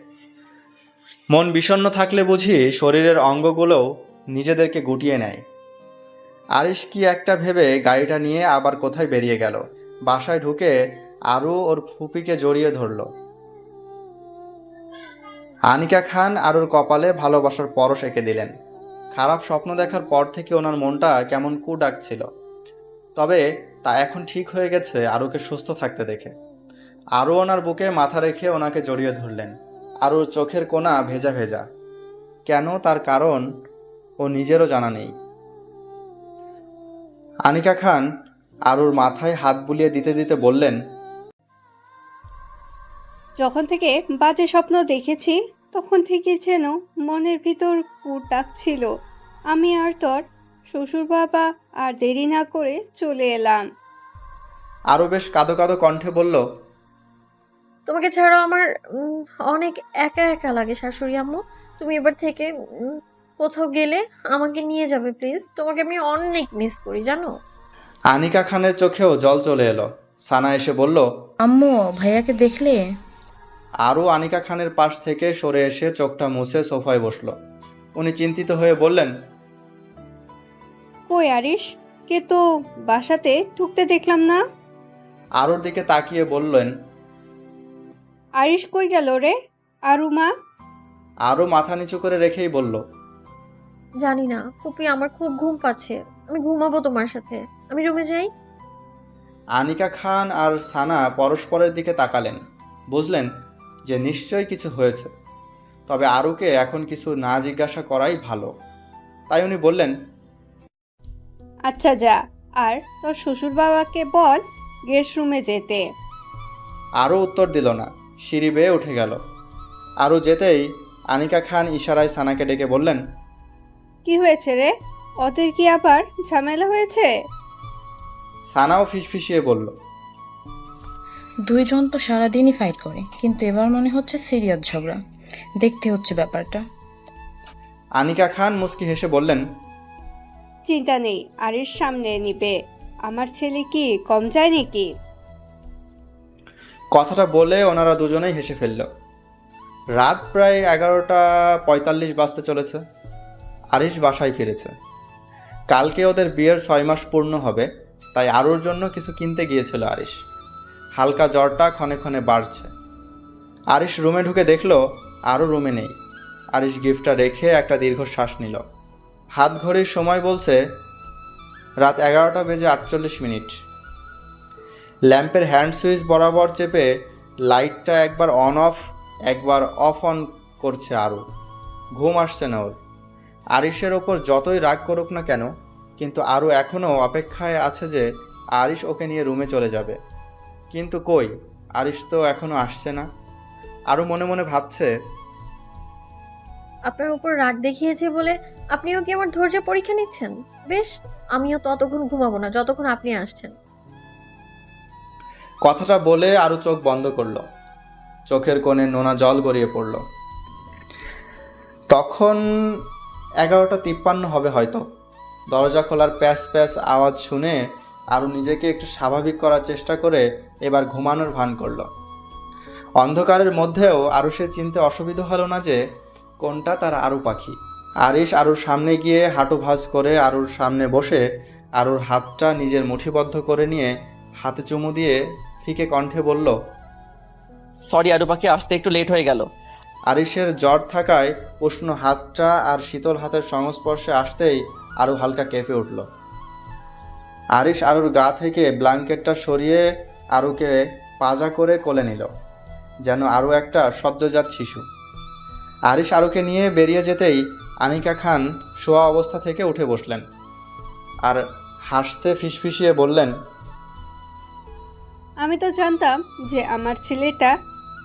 মন বিষণ্ণ থাকলে বুঝি শরীরের অঙ্গগুলোও নিজেদেরকে গুটিয়ে নেয়। আরিশ কি একটা ভেবে গাড়িটা নিয়ে আবার কোথায় বেরিয়ে গেল। বাসায় ঢুকে আরু ওর ফুপিকে জড়িয়ে ধরল। আনিকা খান আরুর কপালে ভালোবাসার পরশ এঁকে দিলেন। খারাপ স্বপ্ন দেখার পর থেকে ওনার মনটা কেমন কু ডাকছিল, তবে তা এখন ঠিক হয়ে গেছে আরুকে সুস্থ থাকতে দেখে। আরু ওনার বুকে মাথা রেখে ওনাকে জড়িয়ে ধরলেন। আরুর চোখের কোণা ভেজা ভেজা, কেন তার কারণ ও নিজেরও জানা নেই। আনিকা খান আরুর মাথায় হাত বুলিয়ে দিতে দিতে বললেন, যখন থেকে বাজে স্বপ্ন দেখেছি তখন থেকে যেন মনের ভিতর কুট ডাকছিল। আমি আর তোর শ্বশুর বাবা আর দেরি না করে চলে এলাম। আরও বেশ কাঁদো কাঁদো কণ্ঠে বলল, তোমাকে ছাড়া আমার অনেক একা একা লাগে শাশুড়ি আম্মু। তুমি এবার থেকে কোথাও গেলে আমাকে নিয়ে যাবে প্লিজ। তোমাকে আমি অনেক মিস করি জানো। আনিকা খানের চোখেও জল চলে এলো। সানা এসে বলল, আম্মু ভাইয়াকে দেখলে? আরও আনিকা খানের পাশ থেকে সরে এসে চোখটা মুছে সোফায় বসলো। উনি চিন্তিত হয়ে বললেন, কই আরিশ, কে তো বাসাতে ঢুকতে দেখলাম না। আরুর দিকে তাকিয়ে বললেন, আরিশ কই গেল রে? আরু মা? আরও মাথা নিচু করে রেখেই বলল, জানি না ফুপি, আমার খুব ঘুম পাচ্ছে, আমি ঘুমাবো তোমার সাথে। আমি রুমে যাই। আনিকা খান আর সানা পরস্পরের দিকে তাকালেন। বুঝলেন যে নিশ্চয়ই কিছু হয়েছে, তবে আরুকে এখন কিছু না জিজ্ঞাসা করাই ভালো। তাই উনি বললেন, আচ্ছা যা, আর তোর শ্বশুর বাবাকে বল গেস্ট রুমে যেতে। আরও উত্তর দিল না, সিঁড়ি বেয়ে উঠে গেল। আরও যেতেই আনিকা খান ইশারায় সানাকে ডেকে বললেন, কি হয়েছে রে? ওদের কি আবার ঝামেলা হয়েছে? সানাও ফিসফিসিয়ে বলল, দুইজন তো সারাদিনই ফাইট করে, কিন্তু এবার মনে হচ্ছে সিরিয়াস ঝগড়া। দেখতে হচ্ছে ব্যাপারটা। আনিকা খান মুচকি হেসে বললেন, চিন্তা নেই, আরিশ সামনে নিবে। আমার ছেলে কি কম যায় নাকি? কথাটা বলে ওনারা দুজনেই হেসে ফেলল। রাত প্রায় 11:45 বাজতে চলেছে। আরিশ বাসায় ফিরেছে। কালকে ওদের বিয়ের 6 মাস পূর্ণ হবে, তাই আরুর জন্য কিছু কিনতে গিয়েছিল আরিশ। হালকা জ্বরটা ক্ষণে ক্ষণে বাড়ছে। আরিশ রুমে ঢুকে দেখলো আরও রুমে নেই। আরিশ গিফটটা রেখে একটা দীর্ঘশ্বাস নিল। হাত ঘড়ির সময় বলছে রাত 11:48। ল্যাম্পের হ্যান্ড সুইচ বরাবর চেপে লাইটটা একবার অফ অন করছে আরু। ঘুম আসছে না ওর। আরিশের ওপর যতই রাগ করুক না কেন, কিন্তু আরু এখনও অপেক্ষায় আছে যে আরিশ ওকে নিয়ে রুমে চলে যাবে। কিন্তু কই, আরিশ তো এখনও আসছে না। আরু মনে মনে ভাবছে, আপনার উপর রাগ দেখিয়েছে বলে আপনিও কি আমার ধৈর্য পরীক্ষা নিচ্ছেন? বেশ, আমিও ততক্ষণ ঘুমাবো না যতক্ষণ আপনি আসছেন। কথাটা বলে আরু চোখ বন্ধ করল। চোখের কোণে নোনা জল গড়িয়ে পড়ল। তখন 11:53 হবে হয়তো। দরজা খোলার প্যাচ প্যাচ আওয়াজ শুনে আরু নিজেকে একটু স্বাভাবিক করার চেষ্টা করে এবার ঘুমানোর ভান করল। অন্ধকারের মধ্যেও আরুষের চিনতে অসুবিধা হলো না যে কোনটা তার আরু পাখি। আরিশ আরুর সামনে গিয়ে হাঁটু ভাঁজ করে আরুর সামনে বসে আরুর হাতটা নিজের মুঠিবদ্ধ করে নিয়ে হাতে চুমু দিয়ে ফিকে কণ্ঠে বলল, সরি আরু পাখি, আসতে একটু লেট হয়ে গেল। আরিশের জ্বর থাকায় উষ্ণ হাতটা আর শীতল হাতের সংস্পর্শে আসতেই আরু হালকা কেঁপে উঠল। আরিশ আরুর গা থেকে ব্ল্যাঙ্কেটটা সরিয়ে আরুকে পাজা করে কোলে নিল, যেন আরু একটা সদ্যজাত শিশু। আরিশ আরুকে নিয়ে বেরিয়ে যেতেই আনিকা খান শোয়া অবস্থা থেকে উঠে বসলেন আর হাসতে ফিসফিসিয়ে বললেন, আমি তো জানতাম যে আমার ছেলেটা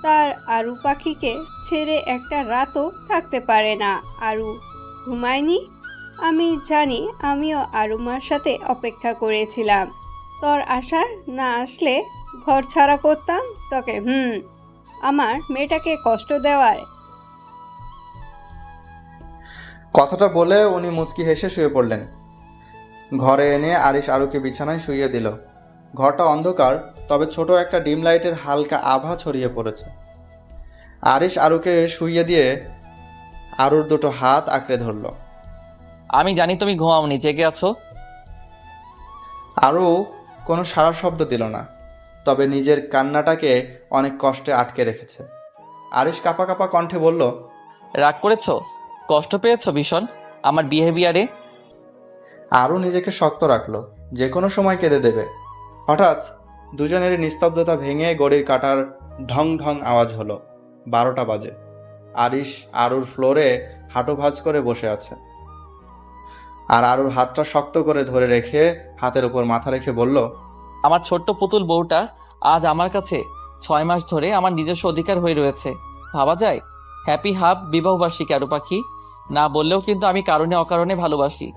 তার আরু পাখিকে ছেড়ে একটা রাতও থাকতে পারে না। আরু ঘুমায়নি। আমি জানি, আমিও আরু মার সাথে অপেক্ষা করেছিলাম তোর আসার। না আসলে ঘর ছাড়া করতাম তোকে। আমার মেয়েটাকে কষ্ট দেওয়ার। কথাটা বলে উনি মুচকি হেসে শুয়ে পড়লেন। ঘরে এনে আরিশ আরুকে বিছানায় শুইয়ে দিল। ঘরটা অন্ধকার, তবে ছোট একটা ডিম লাইটের হালকা আভা ছড়িয়ে পড়েছে। আরিশ আরুকে শুইয়ে দিয়ে আরুর দুটো হাত আঁকড়ে ধরল। আমি জানি তুমি ঘুমাওনি, জেগে আছো। আরু কোনো সাড়া শব্দ দিল না, তবে নিজের কান্নাটাকে অনেক কষ্টে আটকে রেখেছে। আরিশ কাঁপা কাঁপা কণ্ঠে বলল, রাগ করেছো? কষ্ট পেয়েছো ভীষণ আমার বিহেভিয়ারে? আরু নিজেকে শক্ত রাখলো, যে কোনো সময় কেঁদে দেবে। হঠাৎ দুজনেরই নিস্তব্ধতা ভেঙে ঘড়ির কাঁটার ঢং ঢং আওয়াজ হলো। 12টা বাজে। আরিশ আরুর ফ্লোরে হাঁটু ভাঁজ করে বসে আছে। আর আরুর হাতটা শক্ত করে ধরে রেখে হাতের উপর মাথা রেখে বলল, আমার ছোট্ট পুতুল বউটা আজ আমার কাছে 6 মাস ধরে আমার নিজস্ব অধিকার হয়ে রয়েছে। ভাবা যায়? হ্যাপি হাব বিবাহবার্ষিকী আরু পাখি। না বললেও কিন্তু আমি কারণে অকারণে ভালোবাসি।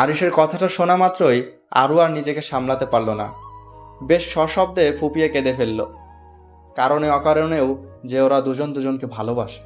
আরিশের কথাটা শোনা মাত্রই আরু আর নিজেকে সামলাতে পারল না, বেশ সশব্দে ফুপিয়ে কেঁদে ফেলল। কারণে অকারণেও যে ওরা দুজন দুজনকে ভালোবাসে।